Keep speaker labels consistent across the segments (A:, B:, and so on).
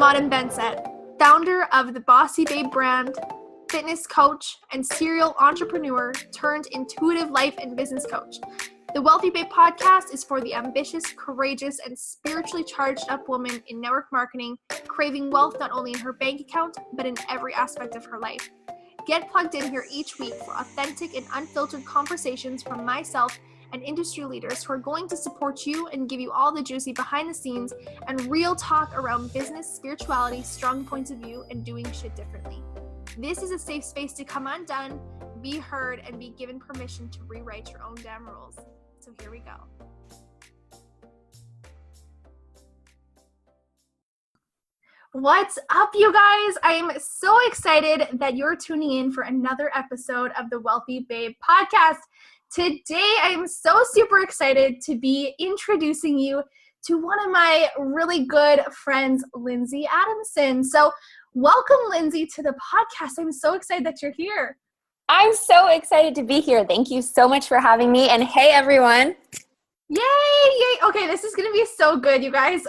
A: I'm Bensette, founder of the Bossy Babe brand, fitness coach, and serial entrepreneur turned intuitive life and business coach. The Wealthy Babe podcast is for the ambitious, courageous, and spiritually charged up woman in network marketing, craving wealth not only in her bank account, but in every aspect of her life. Get plugged in here each week for authentic and unfiltered conversations from myself and industry leaders who are going to support you and give you all the juicy behind the scenes and real talk around business, spirituality, strong points of view, and doing shit differently. This is a safe space to come undone, be heard, and be given permission to rewrite your own damn rules. So here we go. What's up, you guys? I am so excited that you're tuning in for another episode of the Wealthy Babe podcast. Today, I'm so super excited to be introducing you to one of my really good friends, Lindsay Adamson. So welcome, Lindsay, to the podcast. I'm so excited that you're here.
B: I'm so excited to be here. Thank you so much for having me. And hey, everyone.
A: Yay! Okay, this is going to be so good, you guys.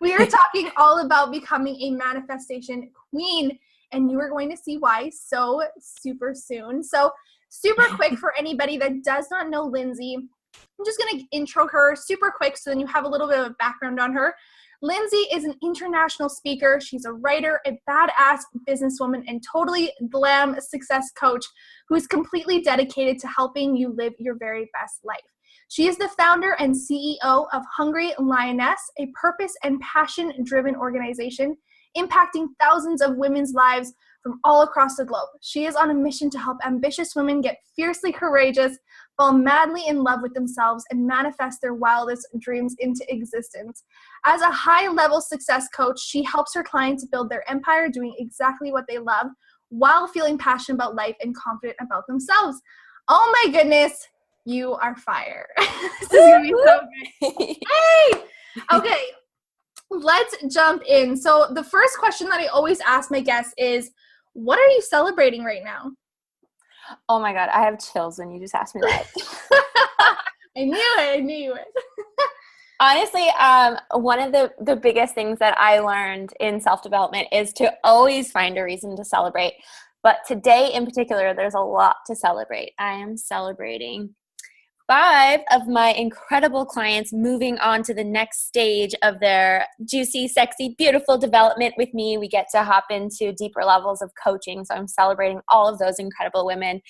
A: We are talking all about becoming a manifestation queen, and you are going to see why so super soon. So super quick for anybody that does not know Lindsay, I'm just going to intro her super quick so then you have a little bit of a background on her. Lindsay is an international speaker. She's a writer, a badass businesswoman, and totally glam success coach who is completely dedicated to helping you live your very best life. She is the founder and CEO of Hungry Lioness, a purpose and passion-driven organization impacting thousands of women's lives from all across the globe. She is on a mission to help ambitious women get fiercely courageous, fall madly in love with themselves, and manifest their wildest dreams into existence. As a high-level success coach, she helps her clients build their empire doing exactly what they love while feeling passionate about life and confident about themselves. Oh my goodness, you are fire. This is going to be so good. Hey! Okay, let's jump in. So the first question that I always ask my guests is, what are you celebrating right now?
B: Oh my God, I have chills when you just asked me that.
A: I knew it.
B: Honestly, one of the biggest things that I learned in self-development is to always find a reason to celebrate. But today in particular, there's a lot to celebrate. I am celebrating 5 of my incredible clients moving on to the next stage of their juicy, sexy, beautiful development with me. We get to hop into deeper levels of coaching. So I'm celebrating all of those incredible women.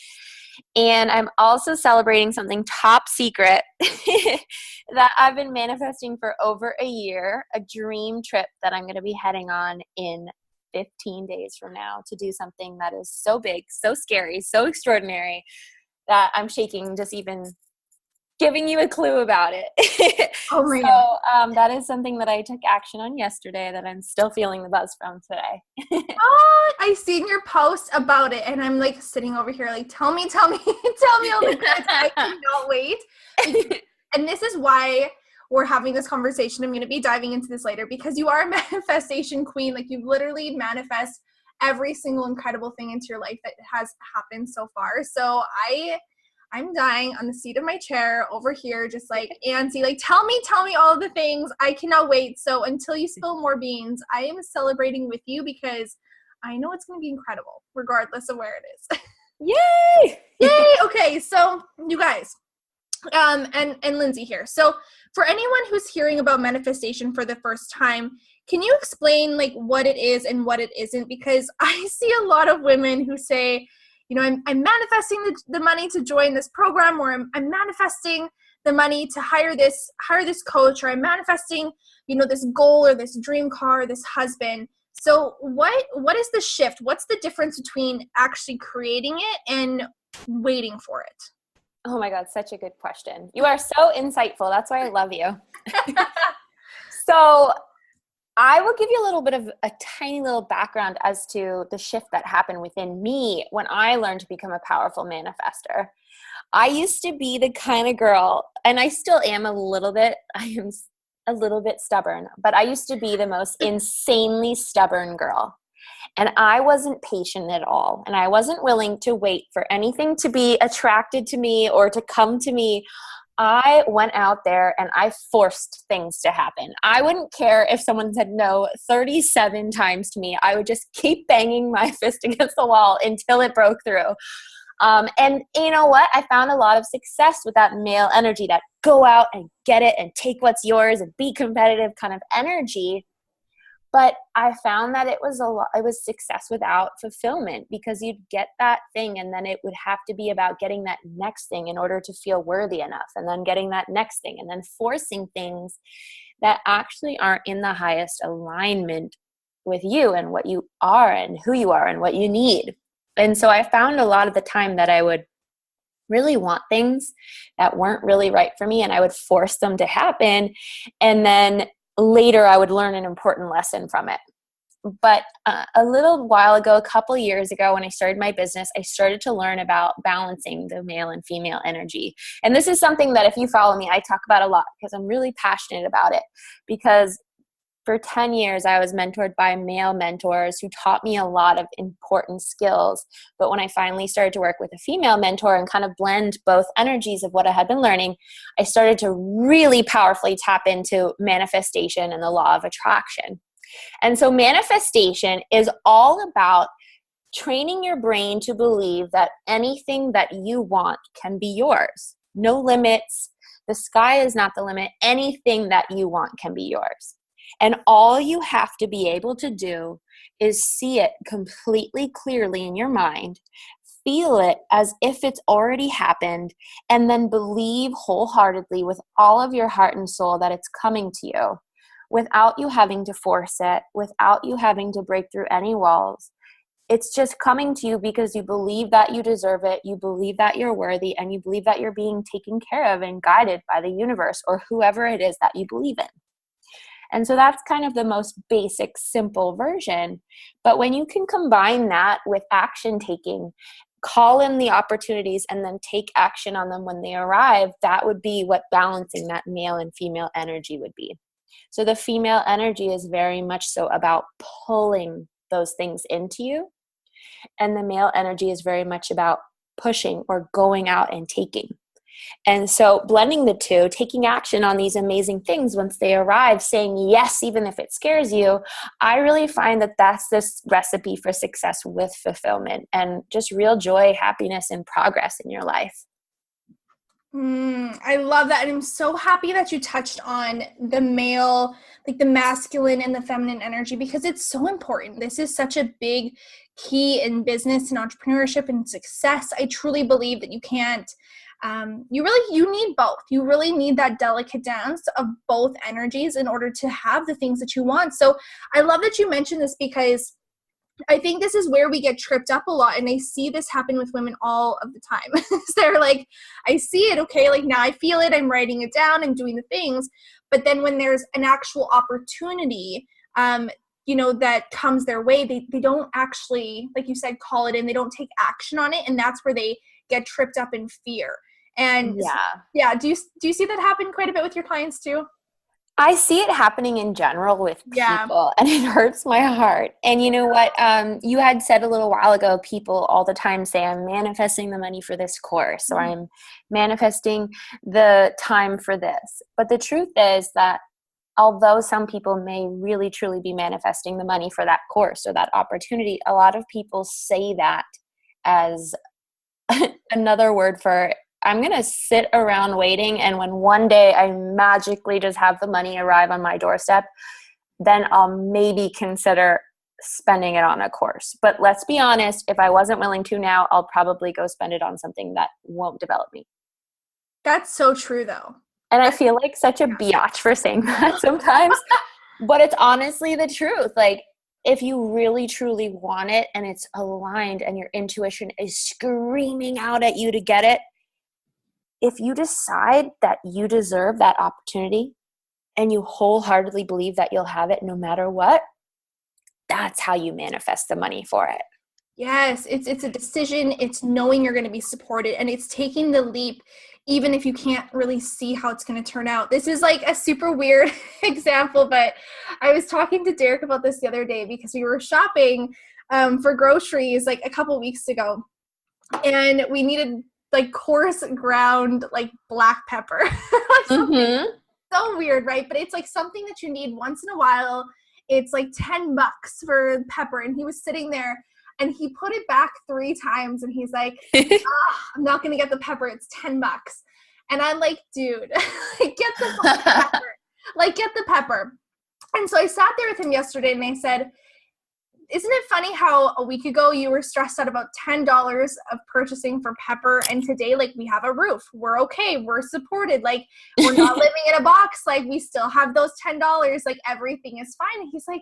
B: And I'm also celebrating something top secret that I've been manifesting for over a year, a dream trip that I'm going to be heading on in 15 days from now to do something that is so big, so scary, so extraordinary that I'm shaking just even giving you a clue about it.
A: Oh my God.
B: So that is something that I took action on yesterday that I'm still feeling the buzz from today.
A: Oh, I seen your post about it and I'm like sitting over here like, tell me all the goods. I cannot wait. And this is why we're having this conversation. I'm going to be diving into this later because you are a manifestation queen. Like you literally manifest every single incredible thing into your life that has happened so far. So I'm dying on the seat of my chair over here, just like antsy, like tell me all the things. I cannot wait. So until you spill more beans, I am celebrating with you because I know it's going to be incredible, regardless of where it is.
B: Yay!
A: Yay! Okay, so you guys, and Lindsay here. So for anyone who's hearing about manifestation for the first time, can you explain like what it is and what it isn't? Because I see a lot of women who say, you know, I'm manifesting the money to join this program, or I'm manifesting the money to hire this coach, or I'm manifesting, you know, this goal or this dream car, or this husband. So what is the shift? What's the difference between actually creating it and waiting for it?
B: Oh my God, such a good question. You are so insightful. That's why I love you. So I will give you a little bit of a tiny little background as to the shift that happened within me when I learned to become a powerful manifester. I used to be the kind of girl, and I still am a little bit, I am a little bit stubborn, but I used to be the most insanely stubborn girl. And I wasn't patient at all. And I wasn't willing to wait for anything to be attracted to me or to come to me. I went out there and I forced things to happen. I wouldn't care if someone said no 37 times to me. I would just keep banging my fist against the wall until it broke through. And you know what? I found a lot of success with that male energy, that go out and get it and take what's yours and be competitive kind of energy. But I found that it was success without fulfillment, because you'd get that thing and then it would have to be about getting that next thing in order to feel worthy enough, and then getting that next thing, and then forcing things that actually aren't in the highest alignment with you and what you are and who you are and what you need. And so I found a lot of the time that I would really want things that weren't really right for me, and I would force them to happen. And then later I would learn an important lesson from it. But a little while ago, a couple years ago, when I started my business, I started to learn about balancing the male and female energy. And this is something that if you follow me, I talk about a lot because I'm really passionate about it. Because for 10 years, I was mentored by male mentors who taught me a lot of important skills. But when I finally started to work with a female mentor and kind of blend both energies of what I had been learning, I started to really powerfully tap into manifestation and the law of attraction. And so manifestation is all about training your brain to believe that anything that you want can be yours. No limits. The sky is not the limit. Anything that you want can be yours. And all you have to be able to do is see it completely clearly in your mind, feel it as if it's already happened, and then believe wholeheartedly with all of your heart and soul that it's coming to you without you having to force it, without you having to break through any walls. It's just coming to you because you believe that you deserve it, you believe that you're worthy, and you believe that you're being taken care of and guided by the universe or whoever it is that you believe in. And so that's kind of the most basic, simple version. But when you can combine that with action taking, call in the opportunities and then take action on them when they arrive, that would be what balancing that male and female energy would be. So the female energy is very much so about pulling those things into you. And the male energy is very much about pushing or going out and taking. And so blending the two, taking action on these amazing things once they arrive, saying yes, even if it scares you, I really find that that's this recipe for success with fulfillment and just real joy, happiness, and progress in your life.
A: I love that. And I'm so happy that you touched on the male, like the masculine and the feminine energy, because it's so important. This is such a big key in business and entrepreneurship and success. I truly believe that you can't you need both. You really need that delicate dance of both energies in order to have the things that you want. So I love that you mentioned this, because I think this is where we get tripped up a lot. And I see this happen with women all of the time. They're like, I see it. Okay. Like now I feel it. I'm writing it down. I'm doing the things. But then when there's an actual opportunity, that comes their way, they don't actually, like you said, call it in. They don't take action on it. And that's where they get tripped up in fear. And yeah. Do you see that happen quite a bit with your clients too?
B: I see it happening in general with people, and it hurts my heart. And you know what? You had said a little while ago, people all the time say, I'm manifesting the money for this course, or I'm manifesting the time for this. But the truth is that although some people may really truly be manifesting the money for that course or that opportunity, a lot of people say that as another word for, I'm going to sit around waiting, and when one day I magically just have the money arrive on my doorstep, then I'll maybe consider spending it on a course. But let's be honest, if I wasn't willing to now, I'll probably go spend it on something that won't develop me.
A: That's so true though.
B: And I feel like such a biatch for saying that sometimes, but it's honestly the truth. Like, if you really truly want it and it's aligned and your intuition is screaming out at you to get it, if you decide that you deserve that opportunity and you wholeheartedly believe that you'll have it no matter what, that's how you manifest the money for it.
A: Yes, it's a decision. It's knowing you're going to be supported, and it's taking the leap even if you can't really see how it's going to turn out. This is like a super weird example, but I was talking to Derek about this the other day because we were shopping for groceries like a couple weeks ago, and we needed like coarse ground, like black pepper. Like something so weird, right? But it's like something that you need once in a while. It's like $10 for pepper. And he was sitting there and he put it back 3 times and he's like, I'm not going to get the pepper. It's $10. And I'm like, dude, get the pepper. Like, get the pepper. And so I sat there with him yesterday and I said, isn't it funny how a week ago you were stressed out about $10 of purchasing for pepper, and today, like, we have a roof, we're okay, we're supported, like, we're not living in a box, like, we still have those $10, like, everything is fine. And he's like,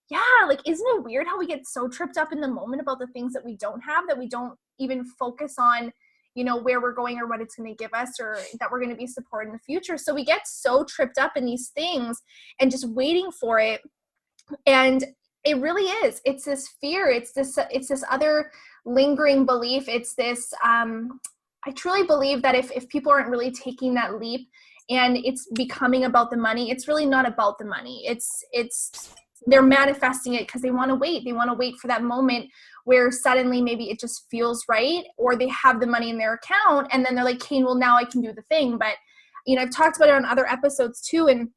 A: yeah, like, isn't it weird how we get so tripped up in the moment about the things that we don't have, that we don't even focus on, you know, where we're going or what it's going to give us, or that we're going to be supported in the future. So we get so tripped up in these things and just waiting for it. And it really is. It's this fear. It's this other lingering belief. It's this, I truly believe that if people aren't really taking that leap and it's becoming about the money, it's really not about the money. They're manifesting it because they want to wait. They want to wait for that moment where suddenly maybe it just feels right, or they have the money in their account and then they're like, Kane, well, now I can do the thing. But, you know, I've talked about it on other episodes too. And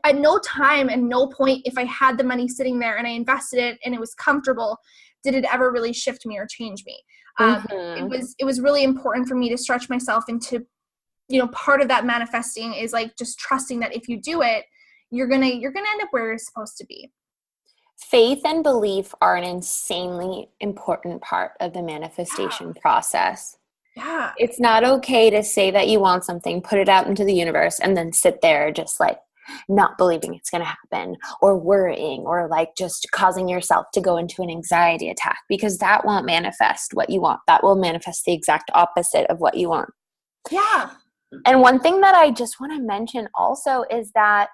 A: at no time and no point, if I had the money sitting there and I invested it and it was comfortable, did it ever really shift me or change me. It was really important for me to stretch myself into, you know, part of that manifesting is like just trusting that if you do it, you're gonna end up where you're supposed to be.
B: Faith and belief are an insanely important part of the manifestation process.
A: Yeah.
B: It's not okay to say that you want something, put it out into the universe, and then sit there just like not believing it's going to happen, or worrying, or like just causing yourself to go into an anxiety attack, because that won't manifest what you want. That will manifest the exact opposite of what you want.
A: Yeah.
B: And one thing that I just want to mention also is that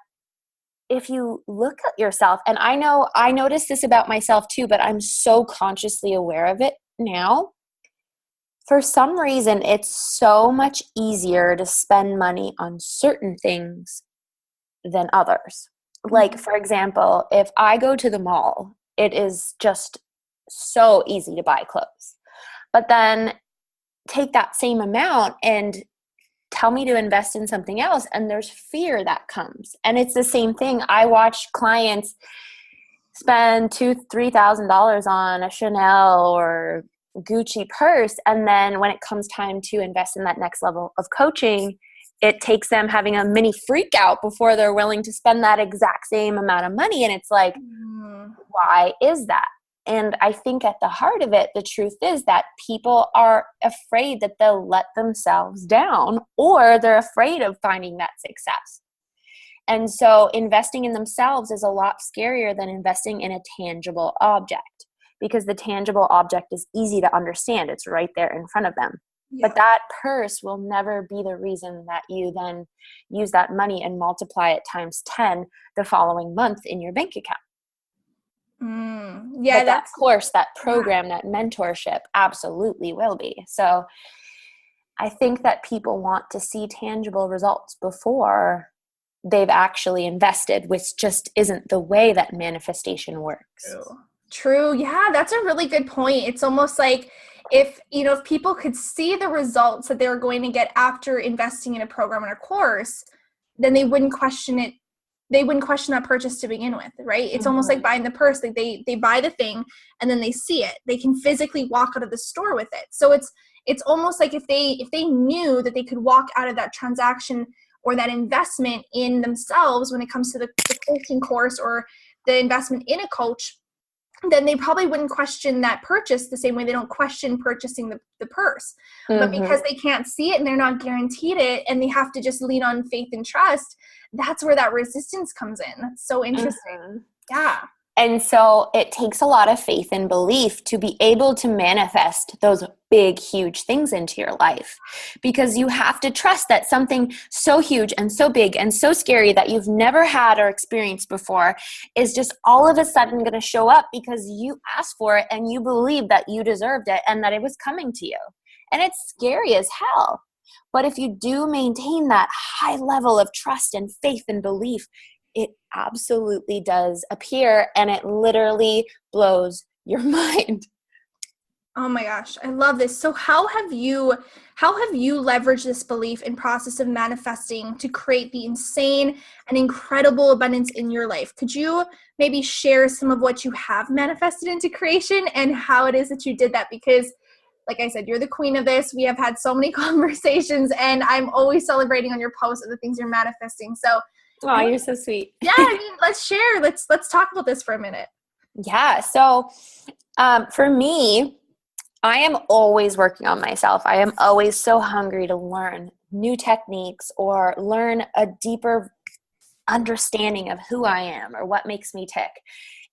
B: if you look at yourself, and I know I noticed this about myself too, but I'm so consciously aware of it now. For some reason, it's so much easier to spend money on certain things than others. Like, for example, if I go to the mall, it is just so easy to buy clothes. But then take that same amount and tell me to invest in something else, and there's fear that comes. And it's the same thing. I watch clients spend $2,000-$3,000 on a Chanel or Gucci purse, and then when it comes time to invest in that next level of coaching, it takes them having a mini freak out before they're willing to spend that exact same amount of money. And it's like, why is that? And I think at the heart of it, the truth is that people are afraid that they'll let themselves down, or they're afraid of finding that success. And so investing in themselves is a lot scarier than investing in a tangible object, because the tangible object is easy to understand. It's right there in front of them. Yeah. But that purse will never be the reason that you then use that money and multiply it times 10 the following month in your bank account.
A: Yeah,
B: but that course, that program, that mentorship absolutely will be. So I think that people want to see tangible results before they've actually invested, which just isn't the way that manifestation works.
A: True. Yeah, that's a really good point. It's almost like if people could see the results that they were going to get after investing in a program or a course, then they wouldn't question it. They wouldn't question that purchase to begin with, right? It's almost like buying the purse. Like they buy the thing and then they see it. They can physically walk out of the store with it. So it's almost like if they knew that they could walk out of that transaction or that investment in themselves when it comes to the coaching course or the investment in a coach, then they probably wouldn't question that purchase the same way they don't question purchasing the purse. But because they can't see it and they're not guaranteed it and they have to just lean on faith and trust, that's where that resistance comes in. That's so interesting. Yeah.
B: And so it takes a lot of faith and belief to be able to manifest those big, huge things into your life, because you have to trust that something so huge and so big and so scary that you've never had or experienced before is just all of a sudden going to show up because you asked for it and you believed that you deserved it and that it was coming to you. And it's scary as hell. But if you do maintain that high level of trust and faith and belief, it absolutely does appear, and it literally blows your mind.
A: Oh my gosh, I love this. So how have you leveraged this belief and process of manifesting to create the insane and incredible abundance in your life? Could you maybe share some of what you have manifested into creation and how it is that you did that? Because like I said, you're the queen of this. We have had so many conversations and I'm always celebrating on your posts of the things you're manifesting. So
B: Oh, you're so sweet.
A: yeah, I mean, let's share. Let's talk about this for a minute.
B: Yeah. So for me, I am always working on myself. I am always so hungry to learn new techniques or learn a deeper understanding of who I am or what makes me tick.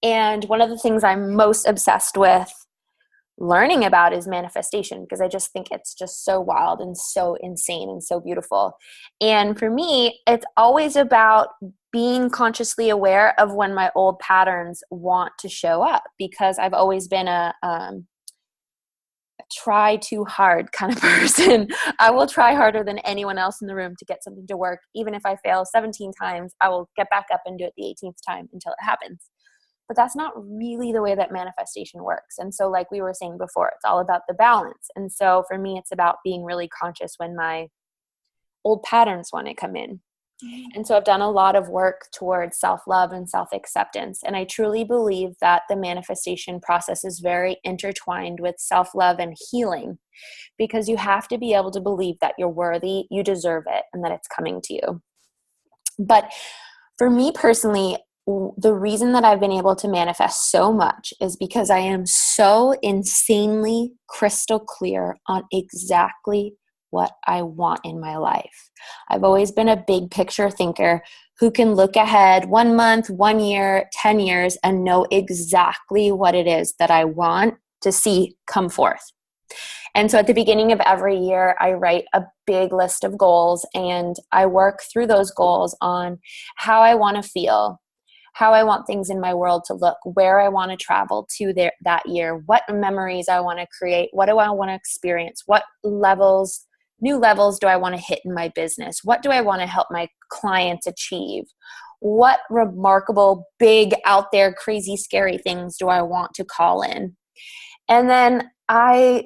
B: And one of the things I'm most obsessed with learning about is manifestation, because I just think it's just so wild and so insane and so beautiful. And for me, it's always about being consciously aware of when my old patterns want to show up, because I've always been a try too hard kind of person. I will try harder than anyone else in the room to get something to work. Even if I fail 17 times, I will get back up and do it the 18th time until it happens. But that's not really the way that manifestation works. And so like we were saying before, it's all about the balance. And so for me, it's about being really conscious when my old patterns want to come in. And so I've done a lot of work towards self-love and self-acceptance. And I truly believe that the manifestation process is very intertwined with self-love and healing, because you have to be able to believe that you're worthy, you deserve it, and that it's coming to you. But for me personally, the reason that I've been able to manifest so much is because I am so insanely crystal clear on exactly what I want in my life. I've always been a big picture thinker who can look ahead 1 month, 1 year, 10 years, and know exactly what it is that I want to see come forth. And so at the beginning of every year, I write a big list of goals, and I work through those goals on how I want to feel, how I want things in my world to look, where I want to travel to that year, what memories I want to create, what do I want to experience, what new levels do I want to hit in my business, what do I want to help my clients achieve, what remarkable, big, out there, crazy, scary things do I want to call in. And then I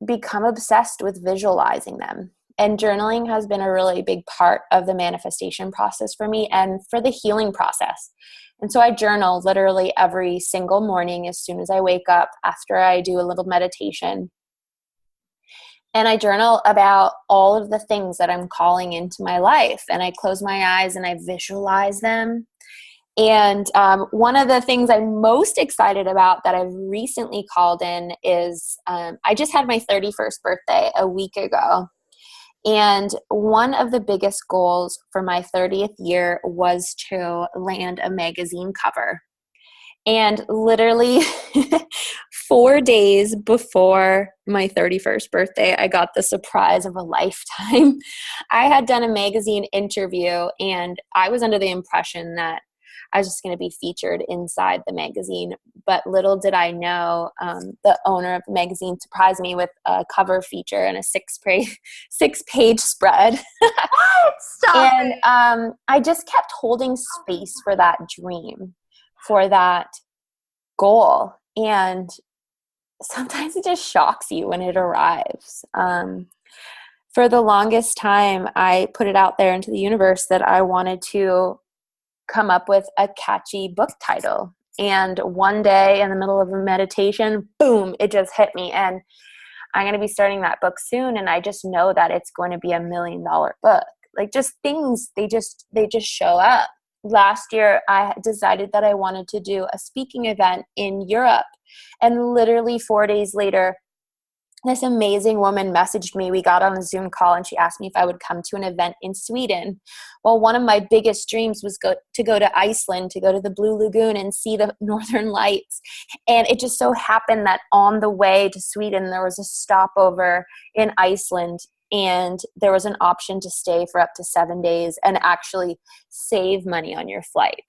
B: become obsessed with visualizing them. And journaling has been a really big part of the manifestation process for me and for the healing process. And so I journal literally every single morning as soon as I wake up, after I do a little meditation. And I journal about all of the things that I'm calling into my life. And I close my eyes and I visualize them. And one of the things I'm most excited about that I've recently called in is I just had my 31st birthday a week ago. And one of the biggest goals for my 30th year was to land a magazine cover. And literally 4 days before my 31st birthday, I got the surprise of a lifetime. I had done a magazine interview, and I was under the impression that I was just going to be featured inside the magazine. But little did I know, the owner of the magazine surprised me with a cover feature and a six-page spread.
A: Stop
B: And
A: it.
B: I just kept holding space for that dream, for that goal. And sometimes it just shocks you when it arrives. For the longest time, I put it out there into the universe that I wanted to come up with a catchy book title. And one day in the middle of a meditation, boom, it just hit me. And I'm going to be starting that book soon. And I just know that it's going to be $1 million book. Like, just things, they just show up. Last year, I decided that I wanted to do a speaking event in Europe. And literally 4 days later, this amazing woman messaged me. We got on a Zoom call and she asked me if I would come to an event in Sweden. Well, one of my biggest dreams was to go to Iceland, to go to the Blue Lagoon and see the Northern Lights. And it just so happened that on the way to Sweden, there was a stopover in Iceland, and there was an option to stay for up to 7 days and actually save money on your flight.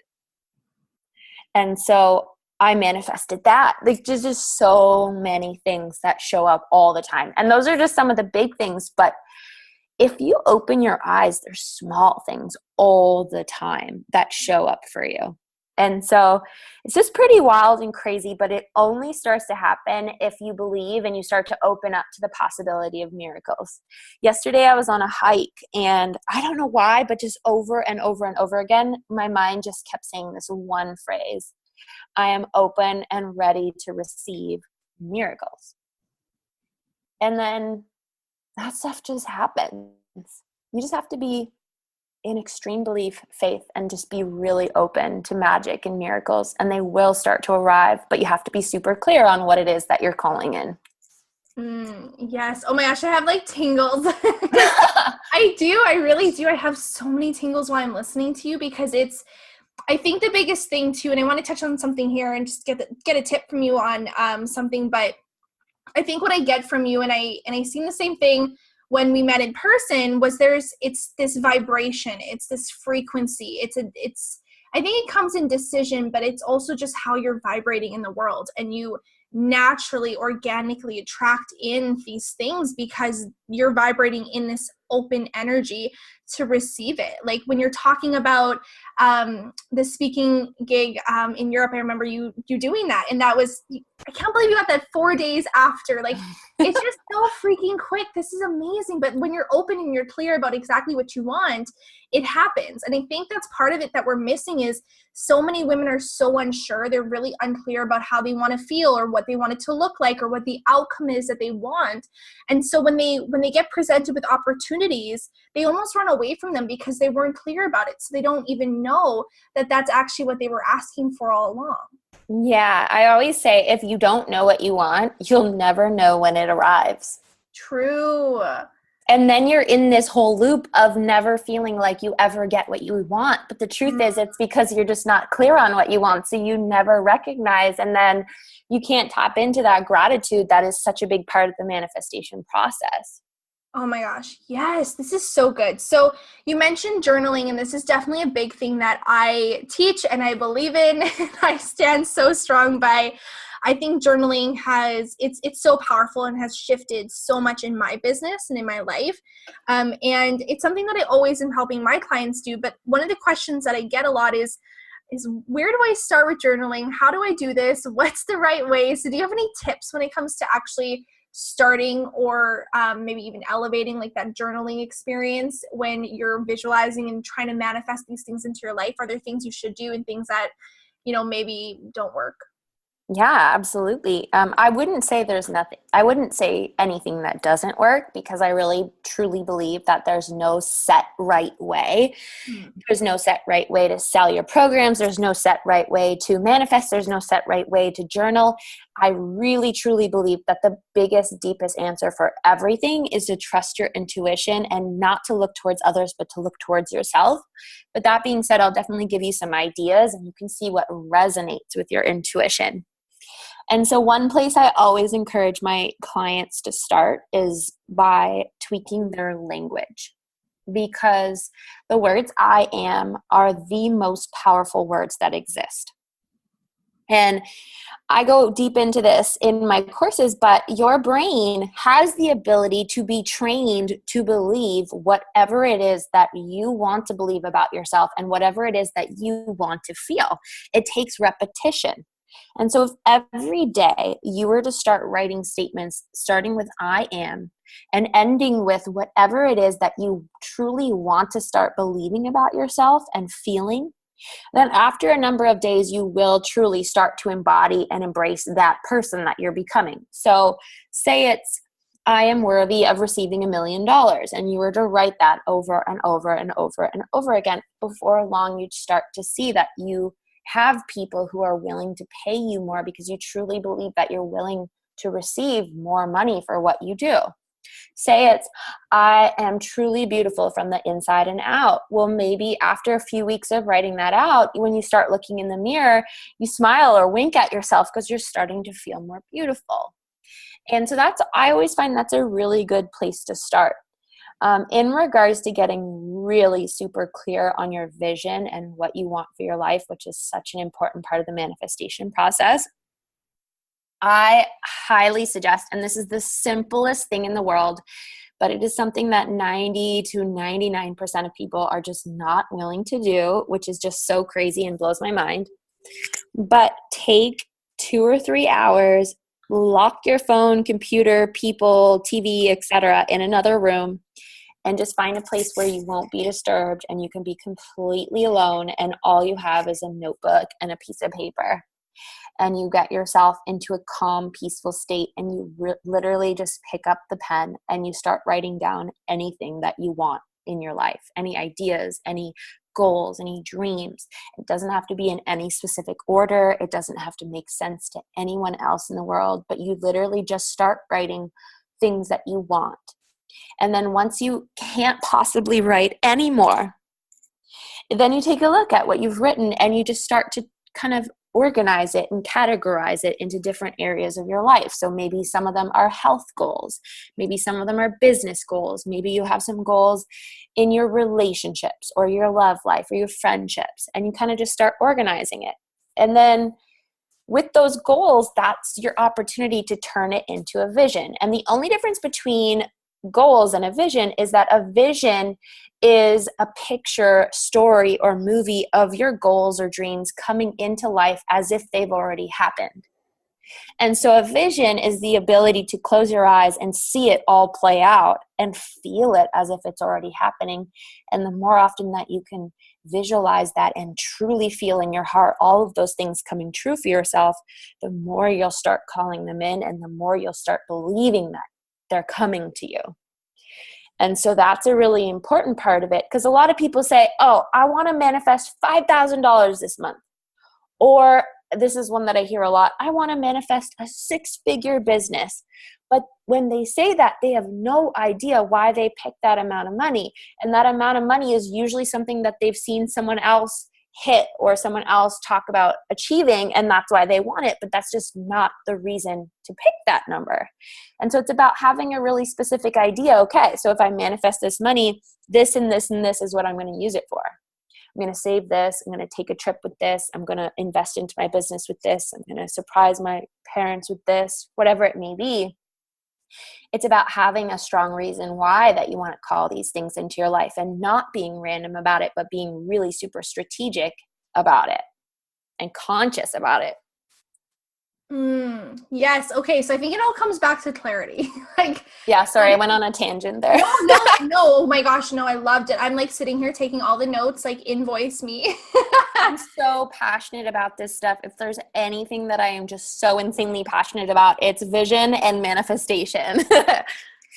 B: And so I manifested that. Like, there's just so many things that show up all the time. And those are just some of the big things. But if you open your eyes, there's small things all the time that show up for you. And so it's just pretty wild and crazy, but it only starts to happen if you believe and you start to open up to the possibility of miracles. Yesterday I was on a hike, and I don't know why, but just over and over and over again, my mind just kept saying this one phrase: I am open and ready to receive miracles. And then that stuff just happens. You just have to be in extreme belief, faith, and just be really open to magic and miracles, and they will start to arrive, but you have to be super clear on what it is that you're calling in.
A: Yes. Oh my gosh, I have like tingles. I really do. I have so many tingles while I'm listening to you, because I think the biggest thing too, and I want to touch on something here and just get a tip from you on something, but I think what I get from you, and I seen the same thing when we met in person, was it's this vibration, it's this frequency, I think it comes in decision, but it's also just how you're vibrating in the world, and you naturally, organically attract in these things because you're vibrating in this open energy to receive it. Like when you're talking about the speaking gig in Europe, I remember you doing that, and that was, I can't believe you got that 4 days after. Like, it's just so freaking quick. This is amazing. But when you're open and you're clear about exactly what you want, it happens. And I think that's part of it that we're missing, is so many women are so unsure. They're really unclear about how they want to feel, or what they want it to look like, or what the outcome is that they want. And so when they get presented with opportunities, they almost run away from them because they weren't clear about it. So they don't even know that that's actually what they were asking for all along.
B: Yeah, I always say, if you don't know what you want, you'll never know when it arrives.
A: True.
B: And then you're in this whole loop of never feeling like you ever get what you want. But the truth is, it's because you're just not clear on what you want. So you never recognize, and then you can't tap into that gratitude that is such a big part of the manifestation process.
A: Oh my gosh. Yes, this is so good. So you mentioned journaling, and this is definitely a big thing that I teach and I believe in, and I stand so strong by. I think journaling it's so powerful and has shifted so much in my business and in my life. And it's something that I always am helping my clients do. But one of the questions that I get a lot is where do I start with journaling? How do I do this? What's the right way? So do you have any tips when it comes to actually starting, or maybe even elevating like that journaling experience when you're visualizing and trying to manifest these things into your life? Are there things you should do and things that, maybe don't work?
B: Yeah, absolutely. I wouldn't say I wouldn't say anything that doesn't work, because I really truly believe that there's no set right way. There's no set right way to sell your programs. There's no set right way to manifest. There's no set right way to journal. I really truly believe that the biggest, deepest answer for everything is to trust your intuition and not to look towards others, but to look towards yourself. But that being said, I'll definitely give you some ideas, and you can see what resonates with your intuition. And so one place I always encourage my clients to start is by tweaking their language, because the words I am are the most powerful words that exist. And I go deep into this in my courses, but your brain has the ability to be trained to believe whatever it is that you want to believe about yourself and whatever it is that you want to feel. It takes repetition. And so if every day you were to start writing statements starting with I am and ending with whatever it is that you truly want to start believing about yourself and feeling, then after a number of days, you will truly start to embody and embrace that person that you're becoming. So say it's, I am worthy of receiving $1 million. And you were to write that over and over and over and over again. Before long, you'd start to see that you have people who are willing to pay you more because you truly believe that you're willing to receive more money for what you do. Say it's, I am truly beautiful from the inside and out. Well, maybe after a few weeks of writing that out, when you start looking in the mirror, you smile or wink at yourself because you're starting to feel more beautiful. And so I always find that's a really good place to start. In regards to getting really super clear on your vision and what you want for your life, which is such an important part of the manifestation process, I highly suggest, and this is the simplest thing in the world, but it is something that 90 to 99% of people are just not willing to do, which is just so crazy and blows my mind. But take 2 or 3 hours, lock your phone, computer, people, TV, etc. in another room, and just find a place where you won't be disturbed and you can be completely alone, and all you have is a notebook and a piece of paper. And you get yourself into a calm, peaceful state, and you literally just pick up the pen and you start writing down anything that you want in your life, any ideas, any goals, any dreams. It doesn't have to be in any specific order. It doesn't have to make sense to anyone else in the world, but you literally just start writing things that you want. And then once you can't possibly write anymore, then you take a look at what you've written and you just start to kind of organize it and categorize it into different areas of your life. So maybe some of them are health goals. Maybe some of them are business goals. Maybe you have some goals in your relationships or your love life or your friendships, and you kind of just start organizing it. And then with those goals, that's your opportunity to turn it into a vision. And the only difference between goals and a vision is that a vision is a picture, story, or movie of your goals or dreams coming into life as if they've already happened. And so a vision is the ability to close your eyes and see it all play out and feel it as if it's already happening. And the more often that you can visualize that and truly feel in your heart all of those things coming true for yourself, the more you'll start calling them in and the more you'll start believing that they're coming to you. And so that's a really important part of it, because a lot of people say, oh, I want to manifest $5,000 this month. Or this is one that I hear a lot, I want to manifest a 6-figure business. But when they say that, they have no idea why they picked that amount of money. And that amount of money is usually something that they've seen someone else hit or someone else talk about achieving, and that's why they want it. But that's just not the reason to pick that number. And so it's about having a really specific idea. Okay, so if I manifest this money, this and this and this is what I'm going to use it for. I'm going to save this. I'm going to take a trip with this. I'm going to invest into my business with this. I'm going to surprise my parents with this, whatever it may be. It's about having a strong reason why that you want to call these things into your life and not being random about it, but being really super strategic about it and conscious about it.
A: Yes. Okay. So I think it all comes back to clarity.
B: Yeah, sorry, I went on a tangent there.
A: No. Oh my gosh. No, I loved it. I'm like sitting here taking all the notes, like invoice me.
B: I'm so passionate about this stuff. If there's anything that I am just so insanely passionate about, it's vision and manifestation.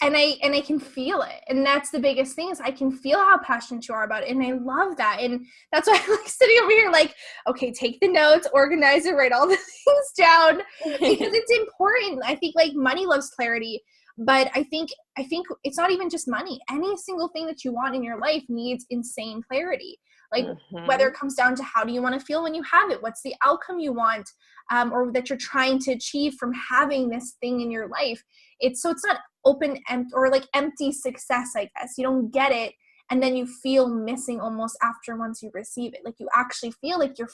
A: And I can feel it. And that's the biggest thing, is I can feel how passionate you are about it. And I love that. And that's why I'm like sitting over here like, okay, take the notes, organize it, write all the things down, because it's important. I think like money loves clarity, but I think it's not even just money. Any single thing that you want in your life needs insane clarity. Like whether it comes down to how do you want to feel when you have it? What's the outcome you want, or that you're trying to achieve from having this thing in your life? It's not open or like empty success, I guess. You don't get it, and then you feel missing almost after once you receive it. Like you actually feel like you're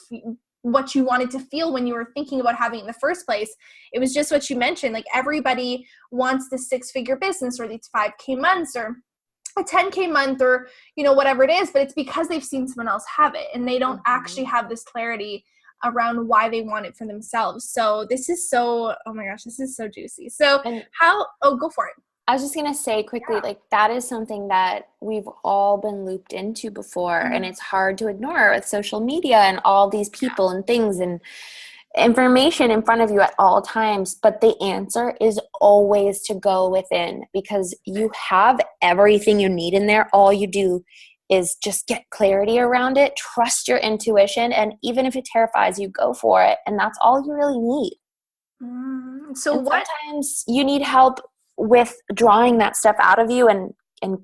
A: what you wanted to feel when you were thinking about having it in the first place. It was just what you mentioned. Like everybody wants the 6-figure business or these 5K months or a 10K month or, whatever it is, but it's because they've seen someone else have it and they don't actually have this clarity around why they want it for themselves. So this is oh my gosh, this is so juicy. So go for it.
B: I was just going to say quickly, like that is something that we've all been looped into before, and it's hard to ignore with social media and all these people and things and information in front of you at all times. But the answer is always to go within, because you have everything you need in there. All you do is just get clarity around it, trust your intuition, and even if it terrifies you, go for it. And that's all you really need. Sometimes you need help with drawing that stuff out of you and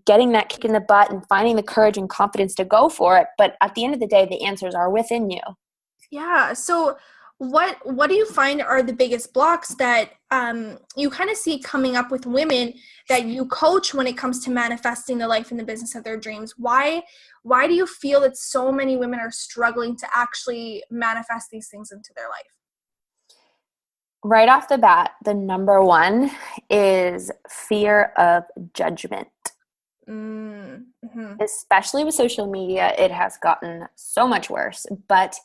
B: getting that kick in the butt and finding the courage and confidence to go for it. But at the end of the day, the answers are within you.
A: Yeah. So what do you find are the biggest blocks that you kind of see coming up with women that you coach when it comes to manifesting the life and the business of their dreams? Why do you feel that so many women are struggling to actually manifest these things into their life?
B: Right off the bat, the number one is fear of judgment. Especially with social media, it has gotten so much worse. But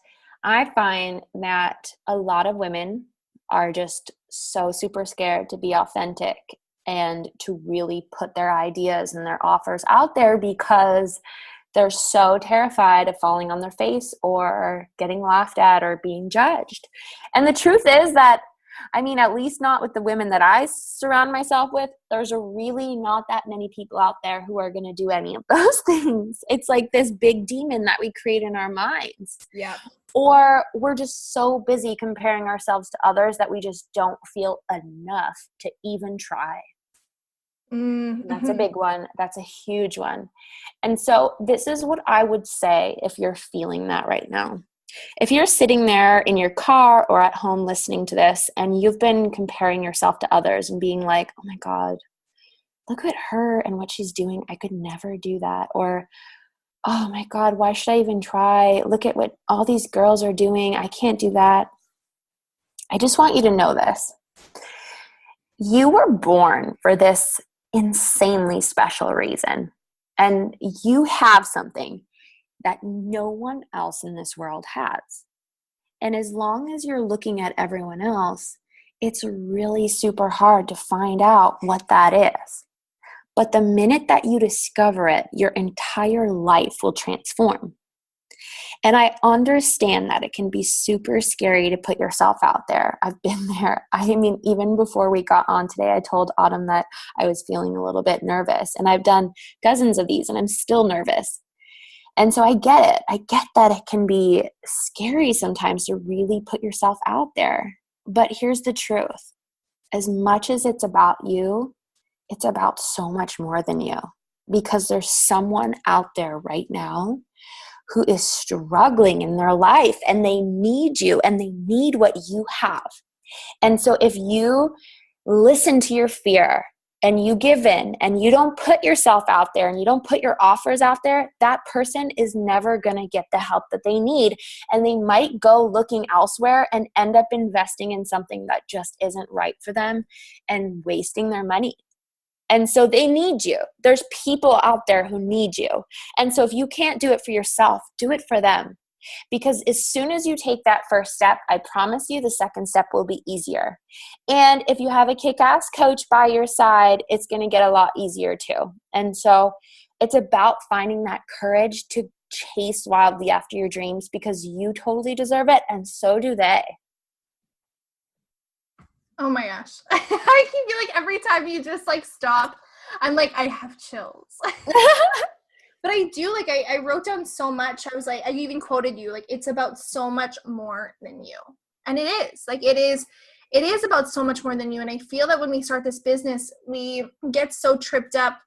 B: I find that a lot of women are just so super scared to be authentic and to really put their ideas and their offers out there because they're so terrified of falling on their face or getting laughed at or being judged. And the truth is that, I mean, at least not with the women that I surround myself with, there's really not that many people out there who are going to do any of those things. It's like this big demon that we create in our minds.
A: Yeah.
B: Or we're just so busy comparing ourselves to others that we just don't feel enough to even try.
A: Mm-hmm.
B: That's a big one. That's a huge one. And so this is what I would say if you're feeling that right now. If you're sitting there in your car or at home listening to this and you've been comparing yourself to others and being like, oh my God, look at her and what she's doing. I could never do that. Or, oh my God, why should I even try? Look at what all these girls are doing. I can't do that. I just want you to know this. You were born for this insanely special reason. And you have something that no one else in this world has. And as long as you're looking at everyone else, it's really super hard to find out what that is. But the minute that you discover it, your entire life will transform. And I understand that it can be super scary to put yourself out there. I've been there. I mean, even before we got on today, I told Autumn that I was feeling a little bit nervous. And I've done dozens of these and I'm still nervous. And so I get it. I get that it can be scary sometimes to really put yourself out there. But here's the truth. As much as it's about you, it's about so much more than you. Because there's someone out there right now who is struggling in their life and they need you and they need what you have. And so if you listen to your fear and you give in and you don't put yourself out there and you don't put your offers out there, that person is never going to get the help that they need. And they might go looking elsewhere and end up investing in something that just isn't right for them and wasting their money. And so they need you. There's people out there who need you. And so if you can't do it for yourself, do it for them. Because as soon as you take that first step, I promise you the second step will be easier. And if you have a kick-ass coach by your side, it's going to get a lot easier too. And so it's about finding that courage to chase wildly after your dreams because you totally deserve it and so do they.
A: Oh my gosh. I can feel like every time you just like stop, I'm like, I have chills. But I do, like, I wrote down so much. I was like, I even quoted you, like, it's about so much more than you. And it is. Like, it is about so much more than you. And I feel that when we start this business, we get so tripped up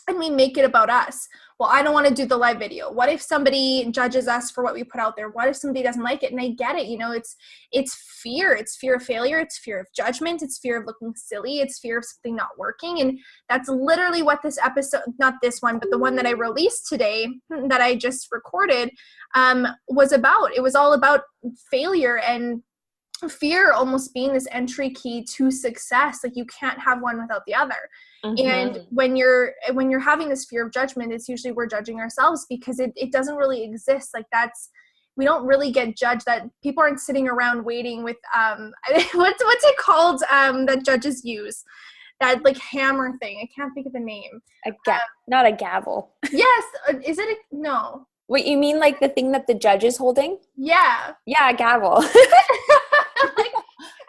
A: and we make it about us. Well, I don't want to do the live video. What if somebody judges us for what we put out there? What if somebody doesn't like it? And I get it. You know, it's fear. It's fear of failure. It's fear of judgment. It's fear of looking silly. It's fear of something not working. And that's literally what this episode, not this one, but the one that I released today that I just recorded was about. It was all about failure and fear almost being this entry key to success. Like, you can't have one without the other. Mm-hmm. And when you're having this fear of judgment, it's usually we're judging ourselves because it doesn't really exist. Like, we don't really get judged. That people aren't sitting around waiting with what's it called that judges use, that like hammer thing. I can't think of the name.
B: Not a gavel.
A: Yes. Is it no?
B: What, you mean like the thing that the judge is holding?
A: Yeah.
B: Yeah, a gavel.
A: Like,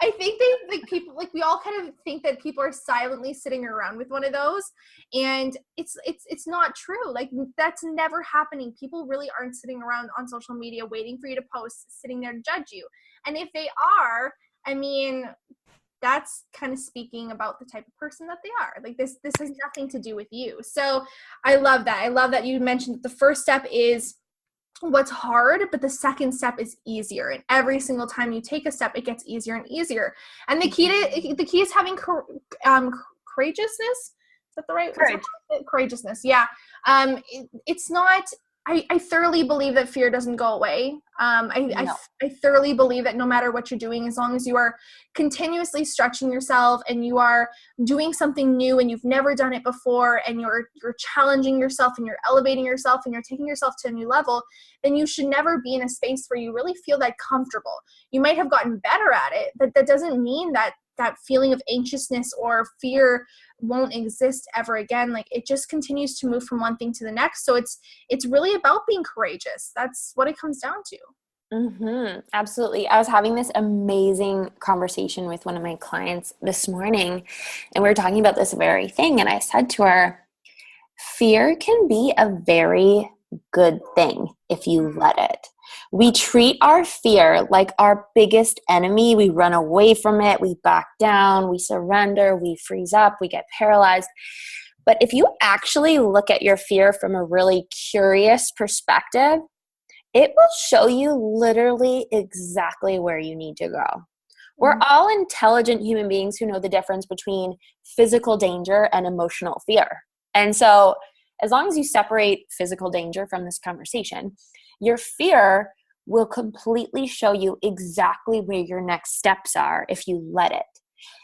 A: I think people, like, we all kind of think that people are silently sitting around with one of those, and it's not true. Like, that's never happening. People really aren't sitting around on social media waiting for you to post, sitting there to judge you. And if they are, I mean, that's kind of speaking about the type of person that they are. Like, this has nothing to do with you. So I love that. I love that you mentioned that the first step is what's hard, but the second step is easier. And every single time you take a step, it gets easier and easier. And the key is having courageousness. Is that the right word? Courageousness. Yeah. It's not I thoroughly believe that fear doesn't go away.
B: No.
A: I thoroughly believe that no matter what you're doing, as long as you are continuously stretching yourself and you are doing something new and you've never done it before, and you're challenging yourself and you're elevating yourself and you're taking yourself to a new level, then you should never be in a space where you really feel that comfortable. You might have gotten better at it, but that doesn't mean that feeling of anxiousness or fear won't exist ever again. Like, it just continues to move from one thing to the next. So it's really about being courageous. That's what it comes down to.
B: Mm-hmm. Absolutely. I was having this amazing conversation with one of my clients this morning, and we were talking about this very thing. And I said to her, fear can be a very good thing if you let it. We treat our fear like our biggest enemy. We run away from it. We back down. We surrender. We freeze up. We get paralyzed. But if you actually look at your fear from a really curious perspective, it will show you literally exactly where you need to go. We're all intelligent human beings who know the difference between physical danger and emotional fear. And so as long as you separate physical danger from this conversation, your fear will completely show you exactly where your next steps are if you let it.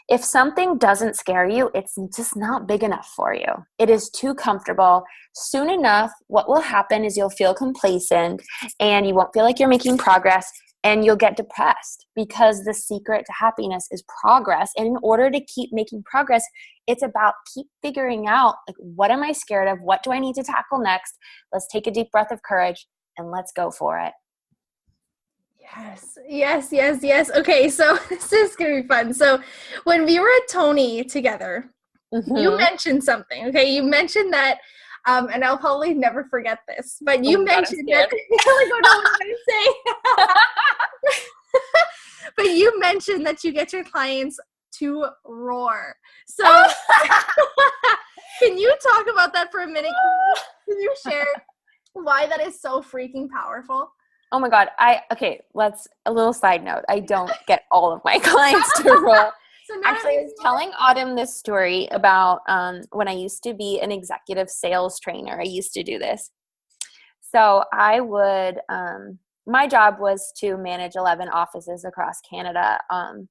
B: If something doesn't scare you, it's just not big enough for you. It is too comfortable. Soon enough, what will happen is you'll feel complacent and you won't feel like you're making progress, and you'll get depressed, because the secret to happiness is progress. And in order to keep making progress, it's about keep figuring out, like, what am I scared of? What do I need to tackle next? Let's take a deep breath of courage and let's go for it.
A: Yes. Okay, so this is going to be fun. So when we were at Tony together, you mentioned something, okay? You mentioned that, and I'll probably never forget this, but you mentioned that, I don't know what I'm saying. But you mentioned that you get your clients to roar. So can you talk about that for a minute? Can you share why that is so freaking powerful?
B: Oh my God. Let's a little side note. I don't get all of my clients to roar. So actually, I was telling Autumn this story about when I used to be an executive sales trainer. I used to do this. So I would, my job was to manage 11 offices across Canada. And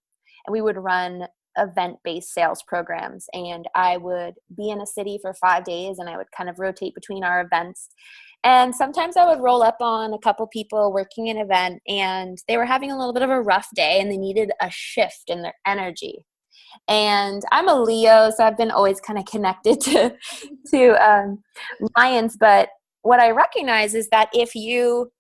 B: we would run event-based sales programs, and I would be in a city for 5 days, and I would kind of rotate between our events. And sometimes I would roll up on a couple people working an event, and they were having a little bit of a rough day and they needed a shift in their energy. And I'm a Leo, so I've been always kind of connected to lions. But what I recognize is that if you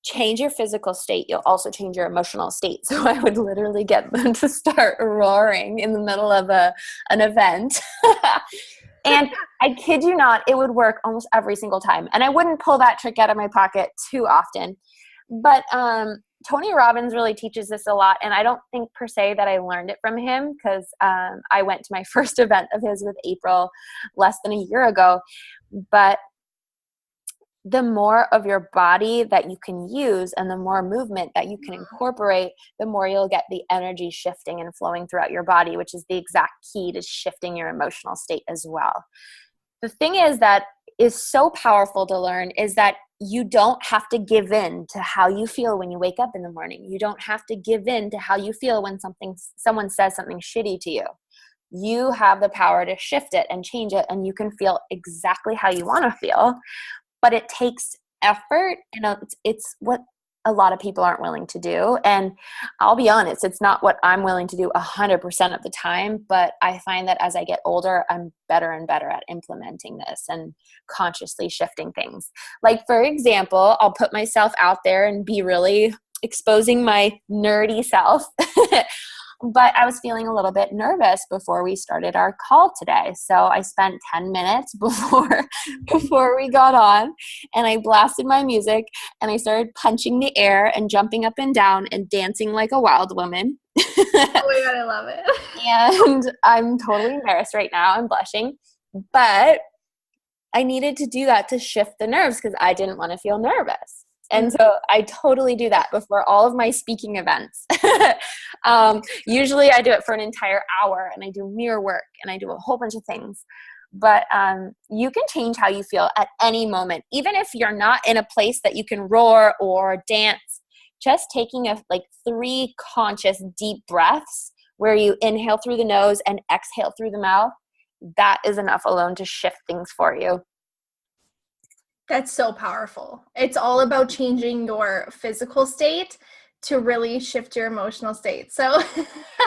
B: change your physical state, you'll also change your emotional state. So I would literally get them to start roaring in the middle of an event. And I kid you not, it would work almost every single time. And I wouldn't pull that trick out of my pocket too often. But Tony Robbins really teaches this a lot. And I don't think per se that I learned it from him, because I went to my first event of his with April less than a year ago. But the more of your body that you can use and the more movement that you can incorporate, the more you'll get the energy shifting and flowing throughout your body, which is the exact key to shifting your emotional state as well. The thing is that is so powerful to learn is that you don't have to give in to how you feel when you wake up in the morning. You don't have to give in to how you feel when someone says something shitty to you. You have the power to shift it and change it, and you can feel exactly how you want to feel. But it takes effort, and it's what a lot of people aren't willing to do. And I'll be honest, it's not what I'm willing to do 100% of the time, but I find that as I get older, I'm better and better at implementing this and consciously shifting things. Like, for example, I'll put myself out there and be really exposing my nerdy self. But I was feeling a little bit nervous before we started our call today. So I spent 10 minutes before we got on, and I blasted my music and I started punching the air and jumping up and down and dancing like a wild woman.
A: Oh my God, I love it.
B: And I'm totally embarrassed right now. I'm blushing. But I needed to do that to shift the nerves because I didn't want to feel nervous. And so I totally do that before all of my speaking events. Usually I do it for an entire hour, and I do mirror work and I do a whole bunch of things. But you can change how you feel at any moment. Even if you're not in a place that you can roar or dance, just taking 3 conscious deep breaths where you inhale through the nose and exhale through the mouth, that is enough alone to shift things for you.
A: That's so powerful. It's all about changing your physical state to really shift your emotional state. So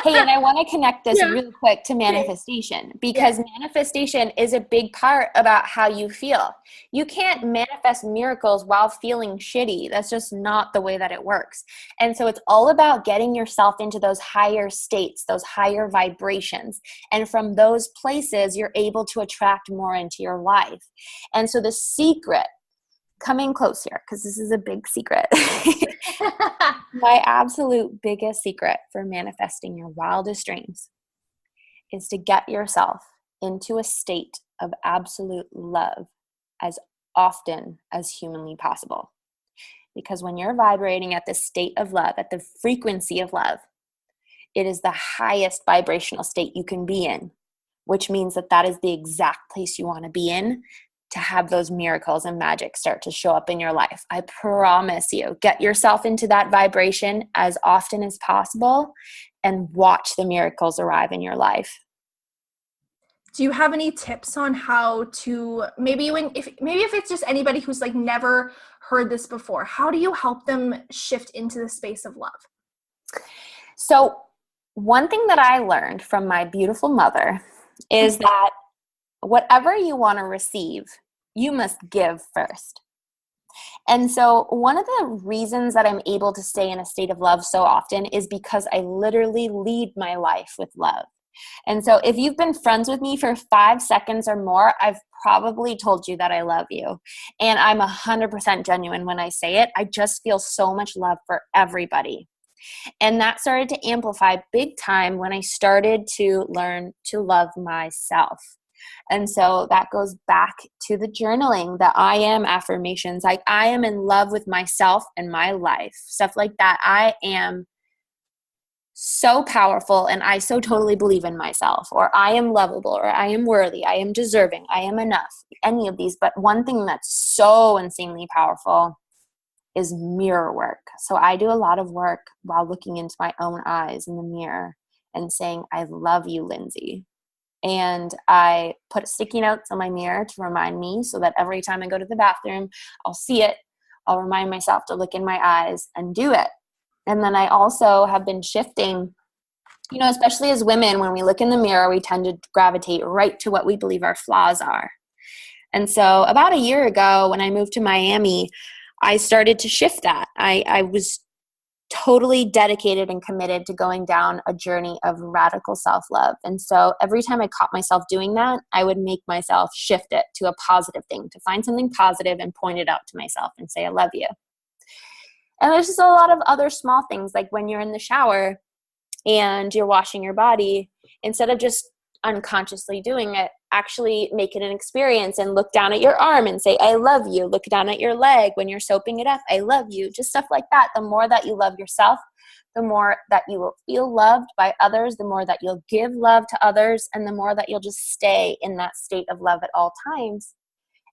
B: hey, and I want to connect this really quick to manifestation, because manifestation is a big part about how you feel. You can't manifest miracles while feeling shitty. That's just not the way that it works. And so it's all about getting yourself into those higher states, those higher vibrations. And from those places, you're able to attract more into your life. And so the secret, coming close here, because this is a big secret. My absolute biggest secret for manifesting your wildest dreams is to get yourself into a state of absolute love as often as humanly possible. Because when you're vibrating at the state of love, at the frequency of love, it is the highest vibrational state you can be in, which means that that is the exact place you want to be in to have those miracles and magic start to show up in your life. I promise you, get yourself into that vibration as often as possible and watch the miracles arrive in your life.
A: Do you have any tips on how to, if it's just anybody who's never heard this before, how do you help them shift into the space of love?
B: So one thing that I learned from my beautiful mother is that whatever you want to receive, you must give first. And so one of the reasons that I'm able to stay in a state of love so often is because I literally lead my life with love. And so if you've been friends with me for 5 seconds or more, I've probably told you that I love you. And I'm 100% genuine when I say it. I just feel so much love for everybody. And that started to amplify big time when I started to learn to love myself. And so that goes back to the journaling, the I am affirmations, like I am in love with myself and my life, stuff like that. I am so powerful and I so totally believe in myself, or I am lovable, or I am worthy, I am deserving, I am enough, any of these. But one thing that's so insanely powerful is mirror work. So I do a lot of work while looking into my own eyes in the mirror and saying, I love you, Lindsay. And I put sticky notes on my mirror to remind me, so that every time I go to the bathroom, I'll see it. I'll remind myself to look in my eyes and do it. And then I also have been shifting, especially as women, when we look in the mirror, we tend to gravitate right to what we believe our flaws are. And so about a year ago, when I moved to Miami, I started to shift that. I was totally dedicated and committed to going down a journey of radical self-love. And so every time I caught myself doing that, I would make myself shift it to a positive thing, to find something positive and point it out to myself and say, I love you. And there's just a lot of other small things, like when you're in the shower and you're washing your body, instead of just unconsciously doing it, actually make it an experience and look down at your arm and say, I love you. Look down at your leg when you're soaping it up. I love you. Just stuff like that. The more that you love yourself, the more that you will feel loved by others, the more that you'll give love to others, and the more that you'll just stay in that state of love at all times.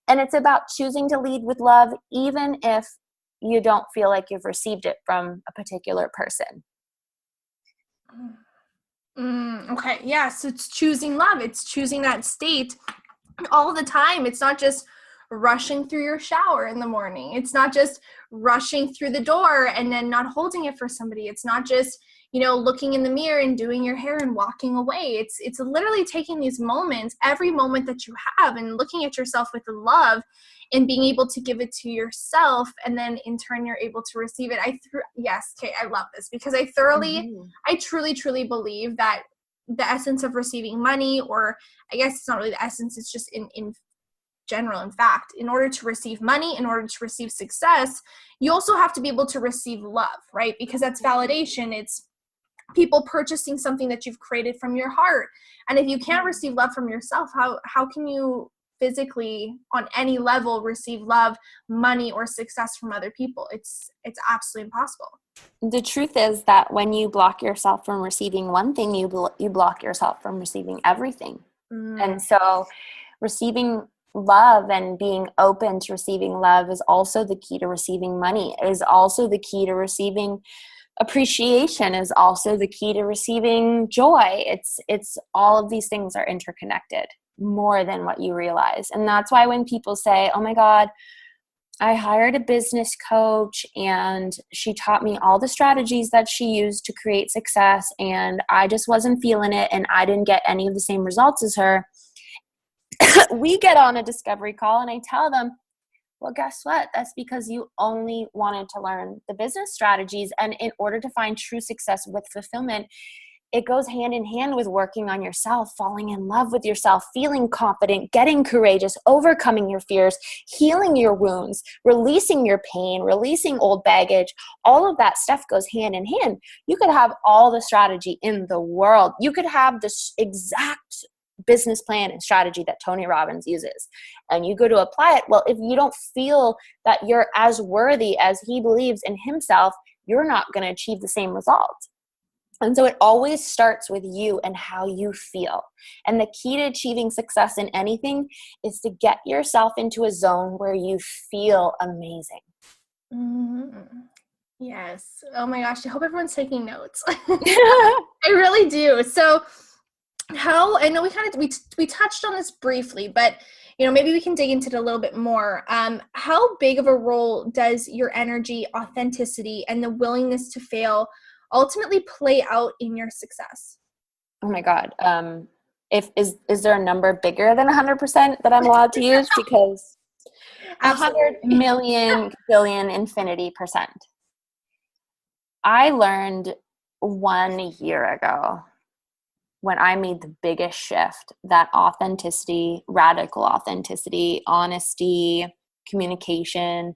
B: And it's about choosing to lead with love, even if you don't feel like you've received it from a particular person.
A: Okay. Yeah. So it's choosing love. It's choosing that state all the time. It's not just rushing through your shower in the morning. It's not just rushing through the door and then not holding it for somebody. It's not just, looking in the mirror and doing your hair and walking away. It's literally taking these moments, every moment that you have, and looking at yourself with love and being able to give it to yourself. And then in turn, you're able to receive it. Yes, Kate, I love this, because I truly, truly believe that the essence of receiving money, or I guess it's not really the essence, it's just in general, in fact, in order to receive money, in order to receive success, you also have to be able to receive love, right? Because that's validation. It's people purchasing something that you've created from your heart. And if you can't receive love from yourself, how can you physically on any level receive love, money, or success from other people? It's absolutely impossible.
B: The truth is that when you block yourself from receiving one thing, you block yourself from receiving everything. And so Receiving love and being open to receiving love is also the key to receiving money, is also the key to receiving appreciation, is also the key to receiving joy. It's all of these things are interconnected more than what you realize. And that's why when people say, oh my God, I hired a business coach and she taught me all the strategies that she used to create success, and I just wasn't feeling it and I didn't get any of the same results as her. We get on a discovery call and I tell them, well, guess what? That's because you only wanted to learn the business strategies. And in order to find true success with fulfillment, it goes hand in hand with working on yourself, falling in love with yourself, feeling confident, getting courageous, overcoming your fears, healing your wounds, releasing your pain, releasing old baggage. All of that stuff goes hand in hand. You could have all the strategy in the world. You could have this exact business plan and strategy that Tony Robbins uses, and you go to apply it. Well, if you don't feel that you're as worthy as he believes in himself, you're not going to achieve the same result. And so it always starts with you and how you feel. And the key to achieving success in anything is to get yourself into a zone where you feel amazing.
A: Mm-hmm. Yes. Oh my gosh. I hope everyone's taking notes. I really do. So how, I know we touched on this briefly, but maybe we can dig into it a little bit more. How big of a role does your energy, authenticity, and the willingness to fail ultimately play out in your success?
B: Oh my God. Is there a number bigger than 100% that I'm allowed to use? Because 100 million, billion, infinity percent. I learned 1 year ago when I made the biggest shift that authenticity, radical authenticity, honesty, communication,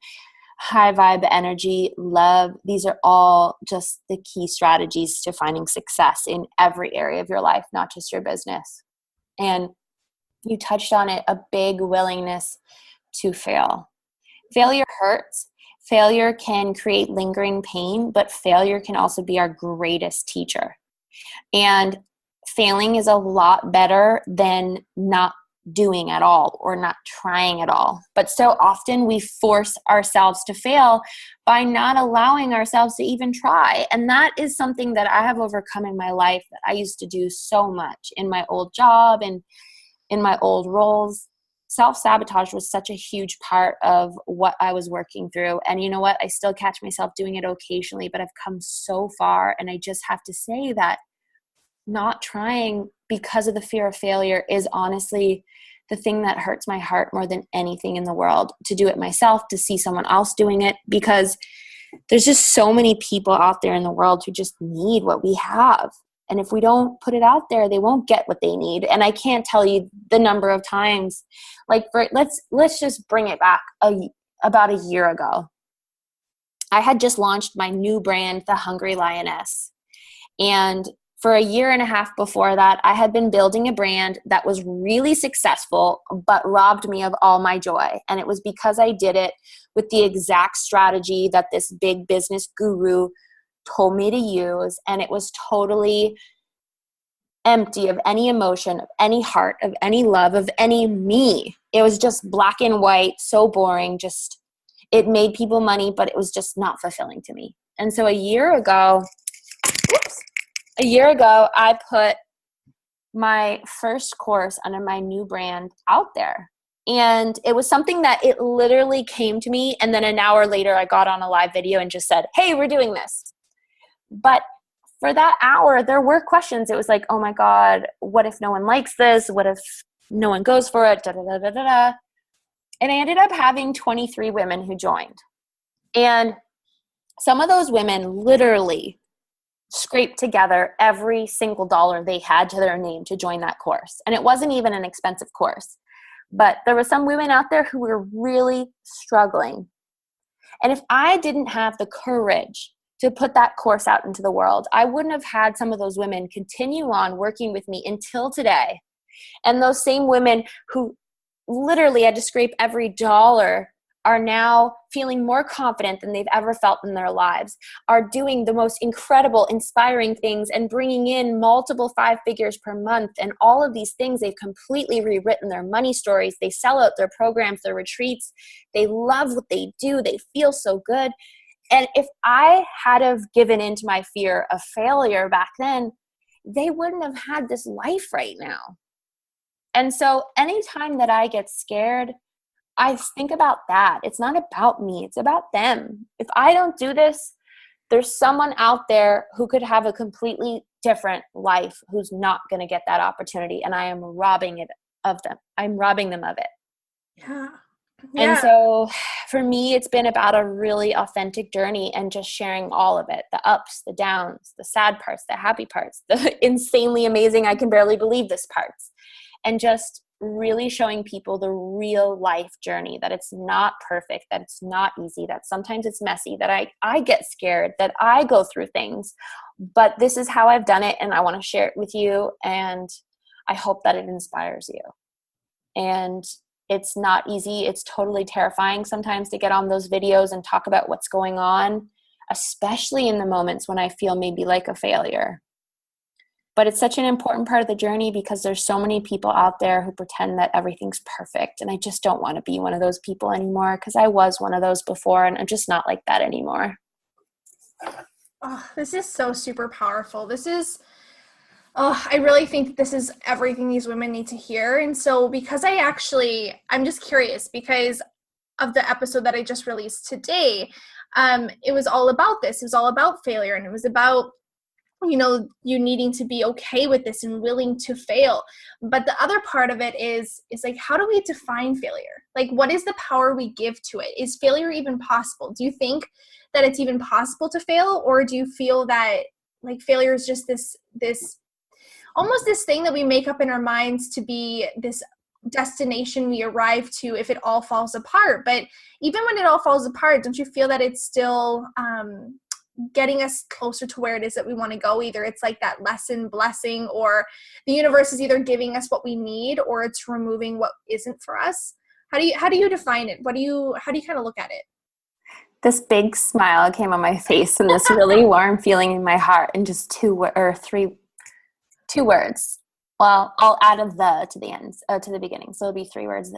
B: high vibe energy, love, these are all just the key strategies to finding success in every area of your life, not just your business. And you touched on it, a big willingness to fail. Failure hurts. Failure can create lingering pain, but failure can also be our greatest teacher. And failing is a lot better than not doing at all or not trying at all. But so often we force ourselves to fail by not allowing ourselves to even try. And that is something that I have overcome in my life that I used to do so much in my old job and in my old roles. Self-sabotage was such a huge part of what I was working through. And you know what? I still catch myself doing it occasionally, but I've come so far. And I just have to say that not trying because of the fear of failure is honestly the thing that hurts my heart more than anything in the world. To do it myself, to see someone else doing it, because there's just so many people out there in the world who just need what we have. And if we don't put it out there, they won't get what they need. And I can't tell you the number of times, let's just bring it back about a year ago. I had just launched my new brand, The Hungry Lioness. And for a year and a half before that, I had been building a brand that was really successful, but robbed me of all my joy. And it was because I did it with the exact strategy that this big business guru told me to use. And it was totally empty of any emotion, of any heart, of any love, of any me. It was just black and white, so boring. Just, it made people money, but it was just not fulfilling to me. And so a year ago, I put my first course under my new brand out there. And it was something that it literally came to me. And then an hour later, I got on a live video and just said, hey, we're doing this. But for that hour, there were questions. It was like, oh my God, what if no one likes this? What if no one goes for it? Da, da, da, da, da, da. And I ended up having 23 women who joined. And some of those women literally scraped together every single dollar they had to their name to join that course. And it wasn't even an expensive course. But there were some women out there who were really struggling. And if I didn't have the courage to put that course out into the world, I wouldn't have had some of those women continue on working with me until today. And those same women who literally had to scrape every dollar are now feeling more confident than they've ever felt in their lives, are doing the most incredible, inspiring things and bringing in multiple 5 figures per month and all of these things. They've completely rewritten their money stories. They sell out their programs, their retreats. They love what they do. They feel so good. And if I had have given into my fear of failure back then, they wouldn't have had this life right now. And so anytime that I get scared, I think about that. It's not about me. It's about them. If I don't do this, there's someone out there who could have a completely different life who's not going to get that opportunity. And I am robbing it of them. I'm robbing them of it.
A: Yeah.
B: And so for me, it's been about a really authentic journey and just sharing all of it, the ups, the downs, the sad parts, the happy parts, the insanely amazing, I can barely believe this parts, and just really showing people the real life journey, that it's not perfect, that it's not easy, that sometimes it's messy, that I get scared, that I go through things, but this is how I've done it and I want to share it with you, and I hope that it inspires you. And it's not easy. It's totally terrifying sometimes to get on those videos and talk about what's going on, especially in the moments when I feel maybe like a failure. But it's such an important part of the journey because there's so many people out there who pretend that everything's perfect. And I just don't want to be one of those people anymore, because I was one of those before and I'm just not like that anymore.
A: Oh, this is so super powerful. I really think this is everything these women need to hear. And so because I'm just curious because of the episode that I just released today, it was all about this. It was all about failure, and it was about, you needing to be okay with this and willing to fail. But the other part of it is like, how do we define failure? Like, what is the power we give to it? Is failure even possible? Do you think that it's even possible to fail? Or do you feel that like failure is just this almost this thing that we make up in our minds to be this destination we arrive to if it all falls apart? But even when it all falls apart, don't you feel that it's still getting us closer to where it is that we want to go? Either it's like that lesson, blessing, or the universe is either giving us what we need or it's removing what isn't for us. How do you define it? How do you kind of look at it?
B: This big smile came on my face and this really warm feeling in my heart, and just two words. Well, I'll add a the to the end, to the beginning. So it'll be 3 words: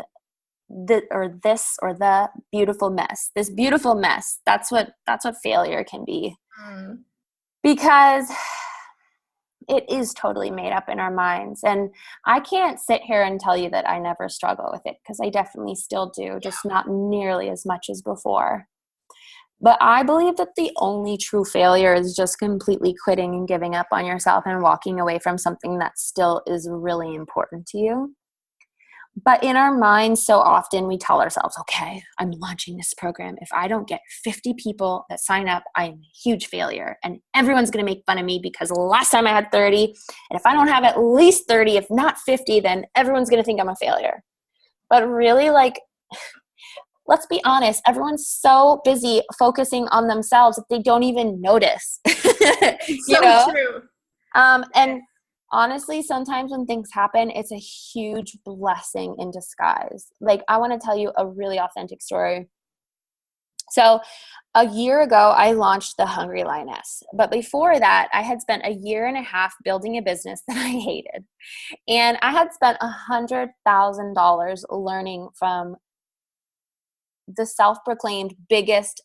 B: the beautiful mess. This beautiful mess. That's what failure can be. Because it is totally made up in our minds. And I can't sit here and tell you that I never struggle with it, because I definitely still do, just not nearly as much as before. But I believe that the only true failure is just completely quitting and giving up on yourself and walking away from something that still is really important to you. But in our minds, so often we tell ourselves, okay, I'm launching this program. If I don't get 50 people that sign up, I'm a huge failure. And everyone's going to make fun of me because last time I had 30. And if I don't have at least 30, if not 50, then everyone's going to think I'm a failure. But really, like, let's be honest, everyone's so busy focusing on themselves that they don't even notice.
A: So true.
B: And honestly, sometimes when things happen, it's a huge blessing in disguise. Like, I want to tell you a really authentic story. So a year ago, I launched the Hungry Lioness. But before that, I had spent 1.5 years building a business that I hated. And I had spent $100,000 learning from the self-proclaimed biggest,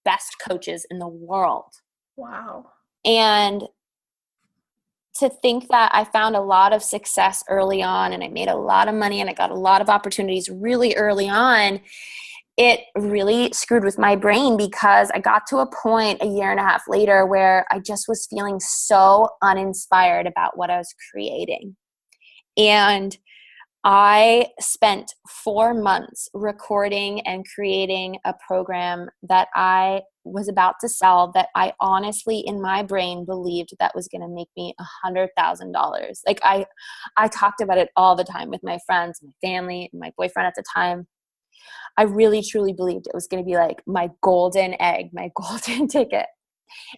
B: best coaches in the world.
A: Wow.
B: And to think that I found a lot of success early on, and I made a lot of money, and I got a lot of opportunities really early on, it really screwed with my brain, because I got to a point 1.5 years later where I just was feeling so uninspired about what I was creating. And I spent 4 months recording and creating a program that I was about to sell, that I honestly, in my brain, believed that was going to make me $100,000. Like, I talked about it all the time with my friends, my family, and my boyfriend at the time. I really, truly believed it was going to be like my golden egg, my golden ticket.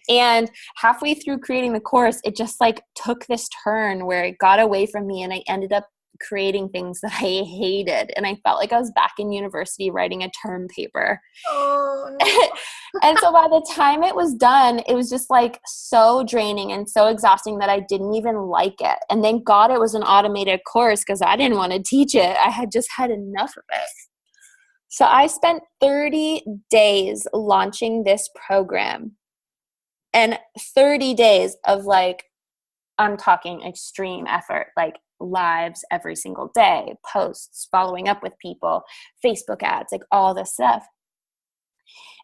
B: And halfway through creating the course, it just like took this turn where it got away from me, and I ended up creating things that I hated. And I felt like I was back in university writing a term paper.
A: Oh, no.
B: And so by the time it was done, it was just like so draining and so exhausting that I didn't even like it. And thank God it was an automated course because I didn't want to teach it. I had just had enough of it. So I spent 30 days launching this program, and 30 days of like, I'm talking extreme effort, like lives every single day, posts, following up with people, Facebook ads, like all this stuff.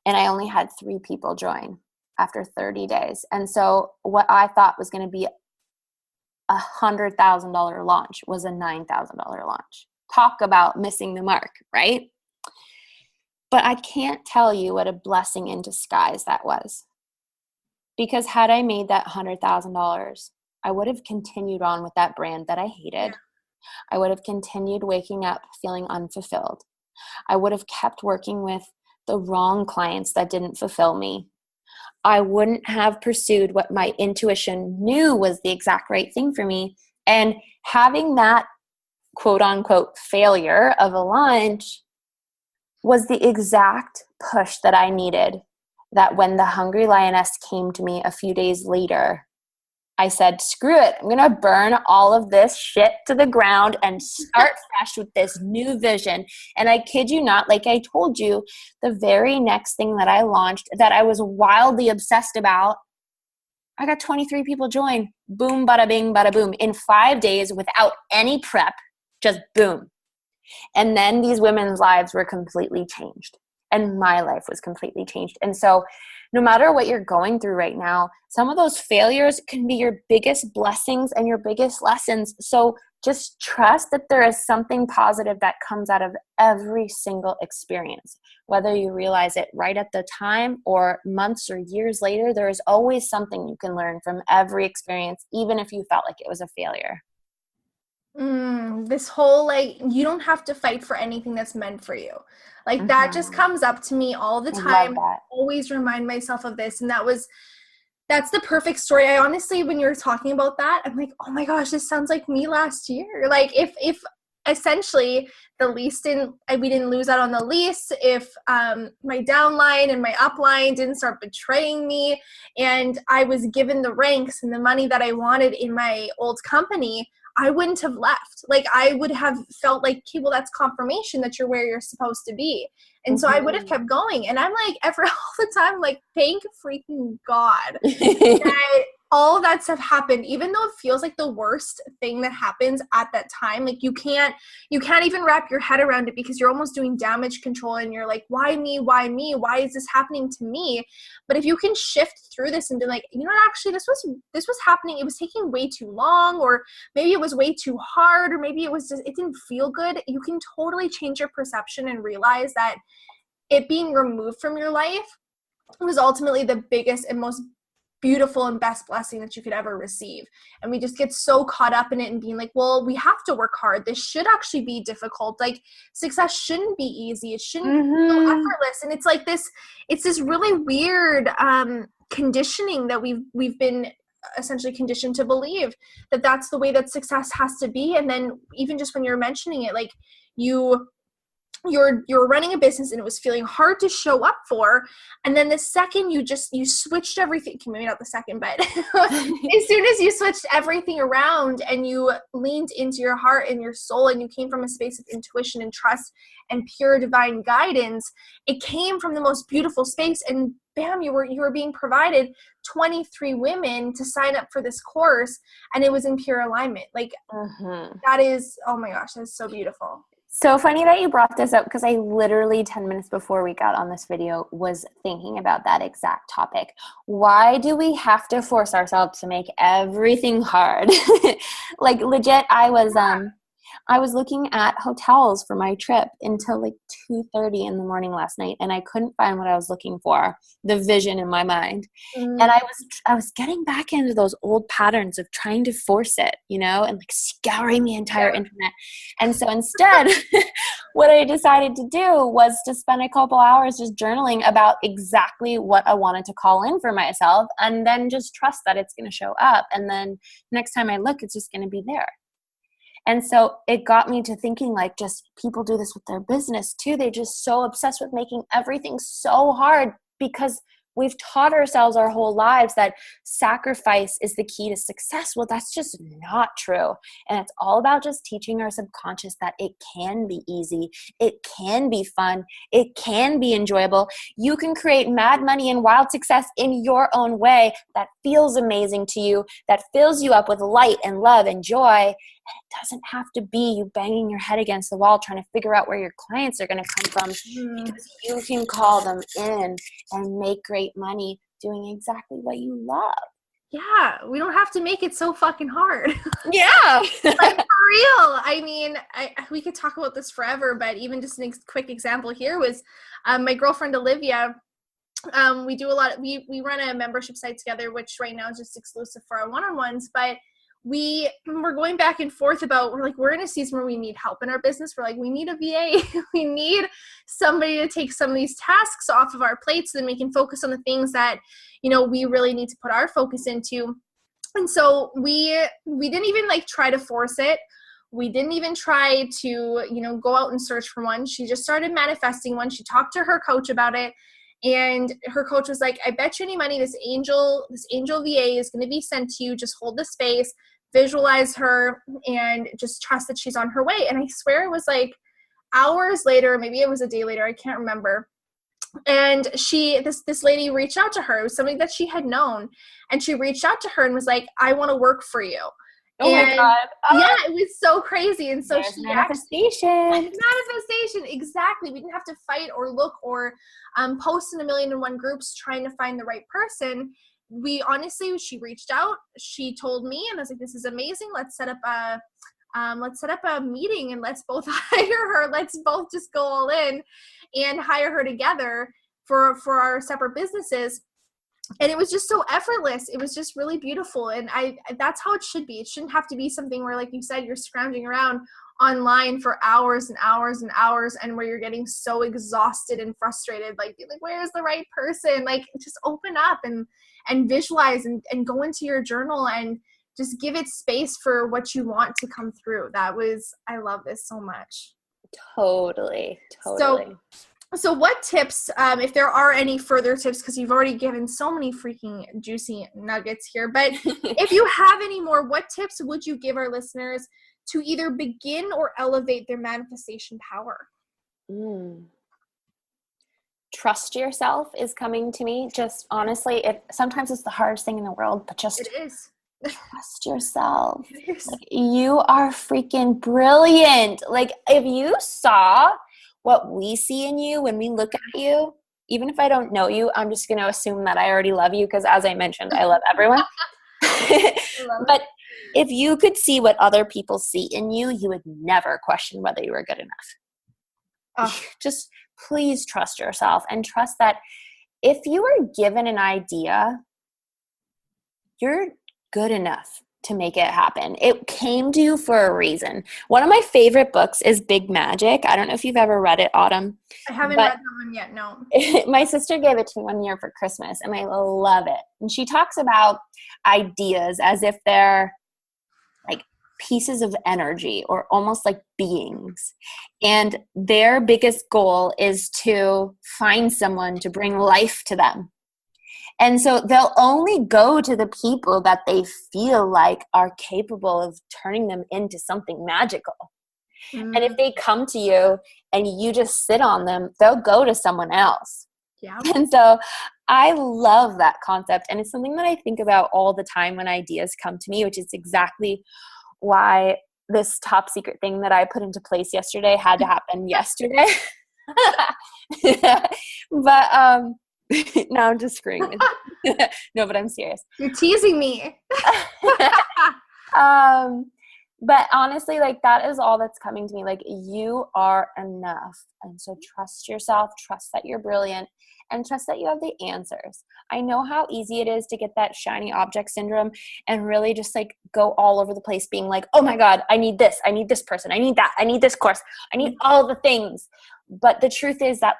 B: And I only had 3 people join after 30 days. And so what I thought was going to be a $100,000 launch was a $9,000 launch. Talk about missing the mark, right? But I can't tell you what a blessing in disguise that was. Because had I made that $100,000, I would have continued on with that brand that I hated. Yeah. I would have continued waking up feeling unfulfilled. I would have kept working with the wrong clients that didn't fulfill me. I wouldn't have pursued what my intuition knew was the exact right thing for me. And having that quote unquote failure of a launch was the exact push that I needed, that when the Hungry Lioness came to me a few days later, I said, screw it. I'm going to burn all of this shit to the ground and start fresh with this new vision. And I kid you not, like I told you, the very next thing that I launched that I was wildly obsessed about, I got 23 people join. Boom, bada bing, bada boom. In 5 days without any prep, just boom. And then these women's lives were completely changed. And my life was completely changed. And so no matter what you're going through right now, some of those failures can be your biggest blessings and your biggest lessons. So just trust that there is something positive that comes out of every single experience. Whether you realize it right at the time or months or years later, there is always something you can learn from every experience, even if you felt like it was a failure.
A: This whole, like, you don't have to fight for anything that's meant for you. Like, that just comes up to me all the time. I always remind myself of this. And that's the perfect story. I honestly, when you were talking about that, I'm like, oh my gosh, this sounds like me last year. Like, if essentially the lease we didn't lose out on the lease, if my downline and my upline didn't start betraying me, and I was given the ranks and the money that I wanted in my old company, I wouldn't have left. Like, I would have felt like, okay, well, that's confirmation that you're where you're supposed to be. And so I would have kept going. And I'm like, all the time, like, thank freaking God that all of that stuff happened, even though it feels like the worst thing that happens at that time. Like, you can't even wrap your head around it because you're almost doing damage control and you're like, why me? Why me? Why is this happening to me? But if you can shift through this and be like, you know what, actually this was happening. It was taking way too long, or maybe it was way too hard, or maybe it didn't feel good. You can totally change your perception and realize that it being removed from your life was ultimately the biggest and most beautiful and best blessing that you could ever receive. And we just get so caught up in it and being like, well, we have to work hard. This should actually be difficult. Like, success shouldn't be easy. It shouldn't feel effortless. And it's like it's this really weird conditioning that we've been essentially conditioned to believe that that's the way that success has to be. And then even just when you're mentioning it, like, you're running a business and it was feeling hard to show up for, and then the second you switched everything, maybe not the second, but as soon as you switched everything around and you leaned into your heart and your soul and you came from a space of intuition and trust and pure divine guidance, it came from the most beautiful space, and bam, you were being provided 23 women to sign up for this course, and it was in pure alignment. Like, that is, oh my gosh, that's so beautiful.
B: So funny that you brought this up, because I literally 10 minutes before we got on this video was thinking about that exact topic. Why do we have to force ourselves to make everything hard? Like, legit, I was looking at hotels for my trip until like 2:30 in the morning last night, and I couldn't find what I was looking for, the vision in my mind. And I was getting back into those old patterns of trying to force it, and like scouring the entire internet. And so instead, what I decided to do was to spend a couple hours just journaling about exactly what I wanted to call in for myself, and then just trust that it's going to show up. And then next time I look, it's just going to be there. And so it got me to thinking, like, just people do this with their business too. They're just so obsessed with making everything so hard because we've taught ourselves our whole lives that sacrifice is the key to success. Well, that's just not true. And it's all about just teaching our subconscious that it can be easy. It can be fun. It can be enjoyable. You can create mad money and wild success in your own way that feels amazing to you, that fills you up with light and love and joy. And it doesn't have to be you banging your head against the wall trying to figure out where your clients are going to come from, because you can call them in and make great money doing exactly what you love.
A: Yeah, we don't have to make it so fucking hard.
B: Yeah.
A: Like, for real. I mean, we could talk about this forever, but even just a quick example here was my girlfriend Olivia. We do a lot. We run a membership site together, which right now is just exclusive for our one-on-ones, but we're going back and forth about, we're in a season where we need help in our business. We're like, we need a VA. We need somebody to take some of these tasks off of our plates so then we can focus on the things that, we really need to put our focus into. And so we didn't even try to force it. We didn't even try to, go out and search for one. She just started manifesting one. She talked to her coach about it. And her coach was like, I bet you any money this angel VA is going to be sent to you. Just hold the space, visualize her, and just trust that she's on her way. And I swear it was hours later, maybe it was a day later, I can't remember. And this lady reached out to her. It was somebody that she had known. And she reached out to her and was like, I want to work for you.
B: Oh my God. Oh.
A: Yeah, it was so crazy. And so
B: she manifestation,
A: exactly. We didn't have to fight or look or post in 1,000,001 groups trying to find the right person. She reached out, she told me, and I was like, this is amazing. Let's set up a meeting and let's both hire her. Let's both just go all in and hire her together for our separate businesses. And it was just so effortless. It was just really beautiful. And that's how it should be. It shouldn't have to be something where, like you said, you're scrounging around online for hours and hours and hours, and where you're getting so exhausted and frustrated. Like where's the right person? Just open up and visualize and go into your journal and just give it space for what you want to come through. I love this so much.
B: Totally.
A: So what tips, if there are any further tips, because you've already given so many freaking juicy nuggets here, but if you have any more, what tips would you give our listeners to either begin or elevate their manifestation power?
B: Trust yourself is coming to me. Just honestly, sometimes it's the hardest thing in the world, but just
A: it is.
B: Trust yourself. You are freaking brilliant. If you saw what we see in you when we look at you, even if I don't know you, I'm just going to assume that I already love you because, as I mentioned, I love everyone. But if you could see what other people see in you, you would never question whether you were good enough. Just please trust yourself and trust that if you were given an idea, you're good enough to make it happen. It came to you for a reason. One of my favorite books is Big Magic. I don't know if you've ever read it, Autumn.
A: I haven't read that one yet, no.
B: My sister gave it to me one year for Christmas, and I love it. And she talks about ideas as if they're pieces of energy or almost like beings. And their biggest goal is to find someone to bring life to them. And so they'll only go to the people that they feel like are capable of turning them into something magical. And if they come to you and you just sit on them, they'll go to someone else.
A: Yeah.
B: And so I love that concept. And it's something that I think about all the time when ideas come to me, which is exactly why this top secret thing that I put into place yesterday had to happen yesterday. But no, I'm just screaming. No, but I'm serious.
A: You're teasing me.
B: But honestly, that is all that's coming to me. You are enough. And so trust yourself, trust that you're brilliant, and trust that you have the answers. I know how easy it is to get that shiny object syndrome and really just go all over the place being like, oh my God, I need this person, I need that, I need this course, I need all the things. But the truth is that,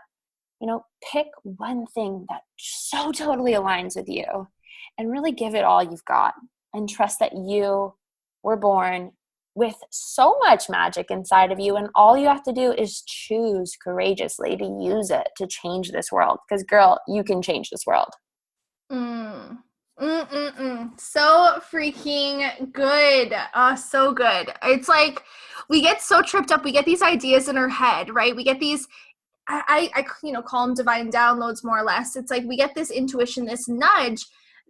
B: pick one thing that so totally aligns with you and really give it all you've got, and trust that you were born with so much magic inside of you, and all you have to do is choose courageously to use it to change this world. Because girl, you can change this world.
A: So freaking good. So good. It's like we get so tripped up. We get these ideas in our head, right? We get these, I call them divine downloads more or less. It's like we get this intuition, this nudge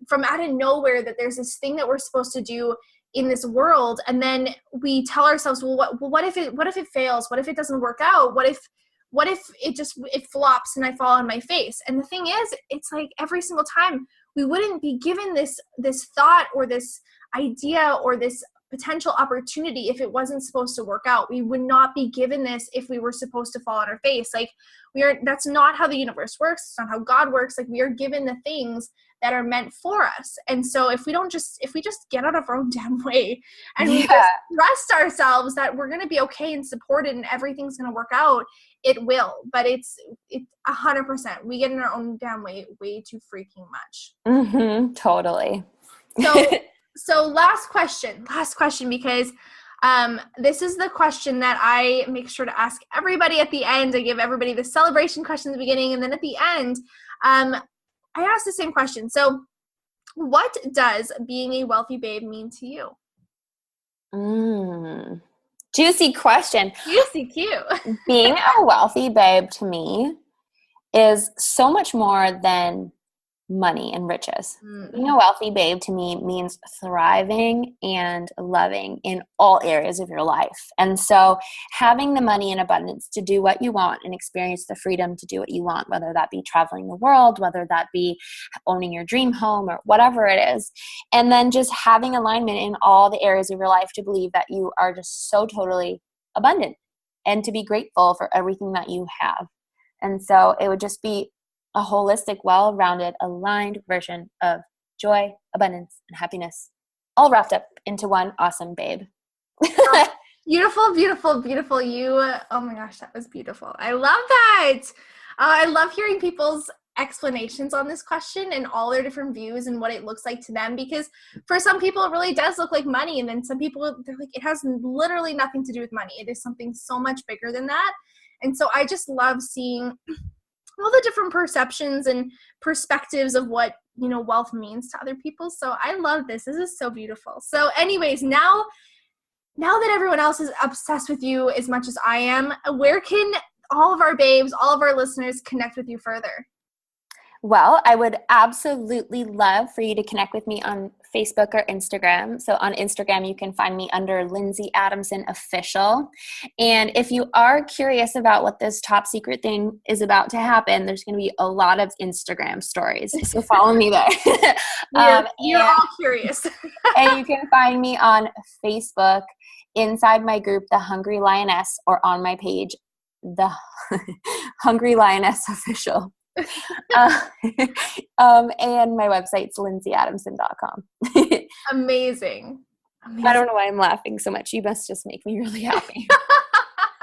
A: from out of nowhere that there's this thing that we're supposed to do in this world. And then we tell ourselves, what if it fails? What if it doesn't work out? What if it flops and I fall on my face? And the thing is, it's like every single time we wouldn't be given this thought or this idea or this potential opportunity if it wasn't supposed to work out. We would not be given this if we were supposed to fall on our face. Like that's not how the universe works. It's not how God works. Like we are given the things that are meant for us. And so if we just get out of our own damn way and we just trust ourselves that we're going to be okay and supported and everything's going to work out, it will. But it's 100%. We get in our own damn way too freaking much.
B: Totally.
A: So last question, because this is the question that I make sure to ask everybody at the end. I give everybody the celebration question at the beginning, and then at the end, I ask the same question. So what does being a wealthy babe mean to you?
B: Juicy question.
A: Juicy cute.
B: Being a wealthy babe to me is so much more than money and riches. Being a wealthy babe to me means thriving and loving in all areas of your life. And so having the money in abundance to do what you want and experience the freedom to do what you want, whether that be traveling the world, whether that be owning your dream home or whatever it is. And then just having alignment in all the areas of your life to believe that you are just so totally abundant and to be grateful for everything that you have. And so it would just be a holistic, well-rounded, aligned version of joy, abundance, and happiness, all wrapped up into one awesome babe.
A: Beautiful, beautiful, beautiful. Oh my gosh, that was beautiful. I love that. I love hearing people's explanations on this question and all their different views and what it looks like to them, because for some people it really does look like money, and then some people, they're like, it has literally nothing to do with money. It is something so much bigger than that. And so I just love seeing all the different perceptions and perspectives of what, wealth means to other people. So I love this. This is so beautiful. So anyways, now that everyone else is obsessed with you as much as I am, where can all of our babes, all of our listeners connect with you further?
B: Well, I would absolutely love for you to connect with me on Facebook or Instagram. So on Instagram, you can find me under Lindsay Adamson Official. And if you are curious about what this top secret thing is about to happen, there's going to be a lot of Instagram stories. So follow me there.
A: You're all curious.
B: And you can find me on Facebook inside my group, The Hungry Lioness, or on my page, The Hungry Lioness Official. And my website's lindsayadamson.com.
A: Amazing.
B: I don't know why I'm laughing so much. You must just make me really happy.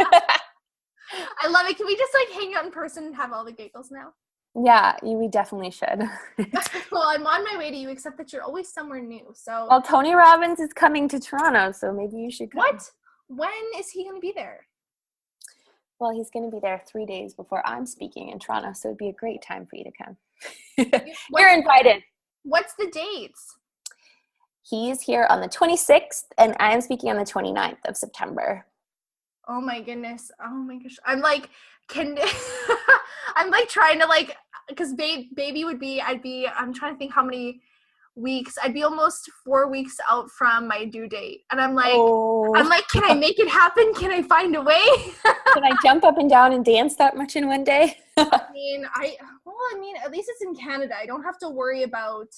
A: I love it. Can we just hang out in person and have all the giggles now?
B: Yeah, we definitely should.
A: Well, I'm on my way to you, except that you're always somewhere new. So
B: well, Tony Robbins is coming to Toronto, so maybe you should come.
A: What? When is he going to be there?
B: Well, he's going to be there 3 days before I'm speaking in Toronto, so it'd be a great time for you to come. You're invited.
A: What's the dates?
B: He's here on the 26th, and I am speaking on the 29th of September.
A: Oh my goodness. Oh my gosh. I'm I'm trying to because baby would be, I'm trying to think how many weeks. I'd be almost 4 weeks out from my due date. And I'm like, can I make it happen? Can I find a way?
B: Can I jump up and down and dance that much in one day?
A: I mean, at least it's in Canada. I don't have to worry about,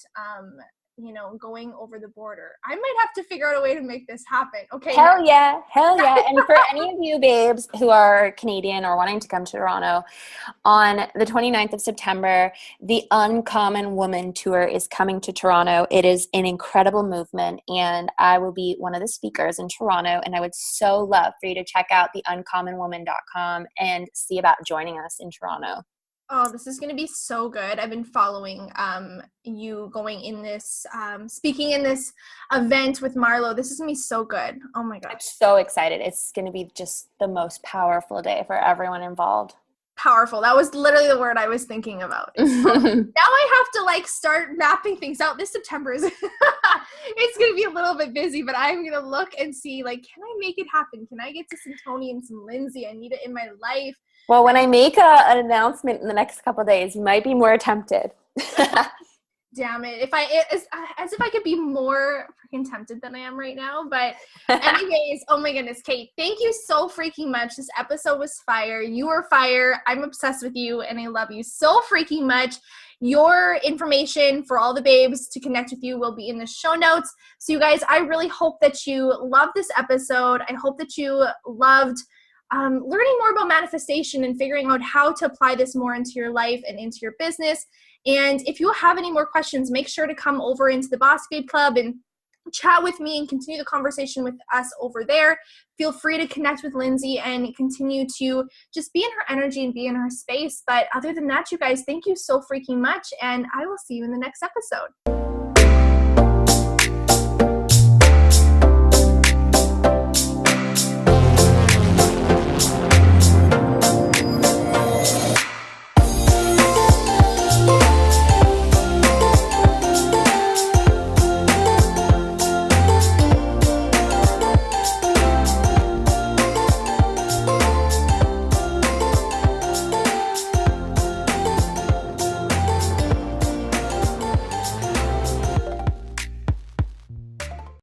A: going over the border. I might have to figure out a way to make this happen. Okay.
B: Hell yeah. And for any of you babes who are Canadian or wanting to come to Toronto, on the 29th of September, the Uncommon Woman Tour is coming to Toronto. It is an incredible movement, and I will be one of the speakers in Toronto, and I would so love for you to check out theuncommonwoman.com and see about joining us in Toronto.
A: Oh, this is going to be so good. I've been following you going in this, speaking in this event with Marlo. This is going to be so good. Oh my gosh.
B: I'm so excited. It's going to be just the most powerful day for everyone involved.
A: Powerful. That was literally the word I was thinking about. Now I have to like start mapping things out. This September is it's going to be a little bit busy, but I'm going to look and see like, can I make it happen? Can I get to some Tony and some Lindsay? I need it in my life.
B: Well, when I make an announcement in the next couple of days, you might be more tempted.
A: Damn it. As if I could be more freaking tempted than I am right now. But anyways, oh my goodness, Kate, thank you so freaking much. This episode was fire. You were fire. I'm obsessed with you and I love you so freaking much. Your information for all the babes to connect with you will be in the show notes. So you guys, I really hope that you loved this episode. I hope that you loved learning more about manifestation and figuring out how to apply this more into your life and into your business. And if you have any more questions, make sure to come over into the Boss Babe Club and chat with me and continue the conversation with us over there. Feel free to connect with Lindsay and continue to just be in her energy and be in her space. But other than that, you guys, thank you so freaking much. And I will see you in the next episode.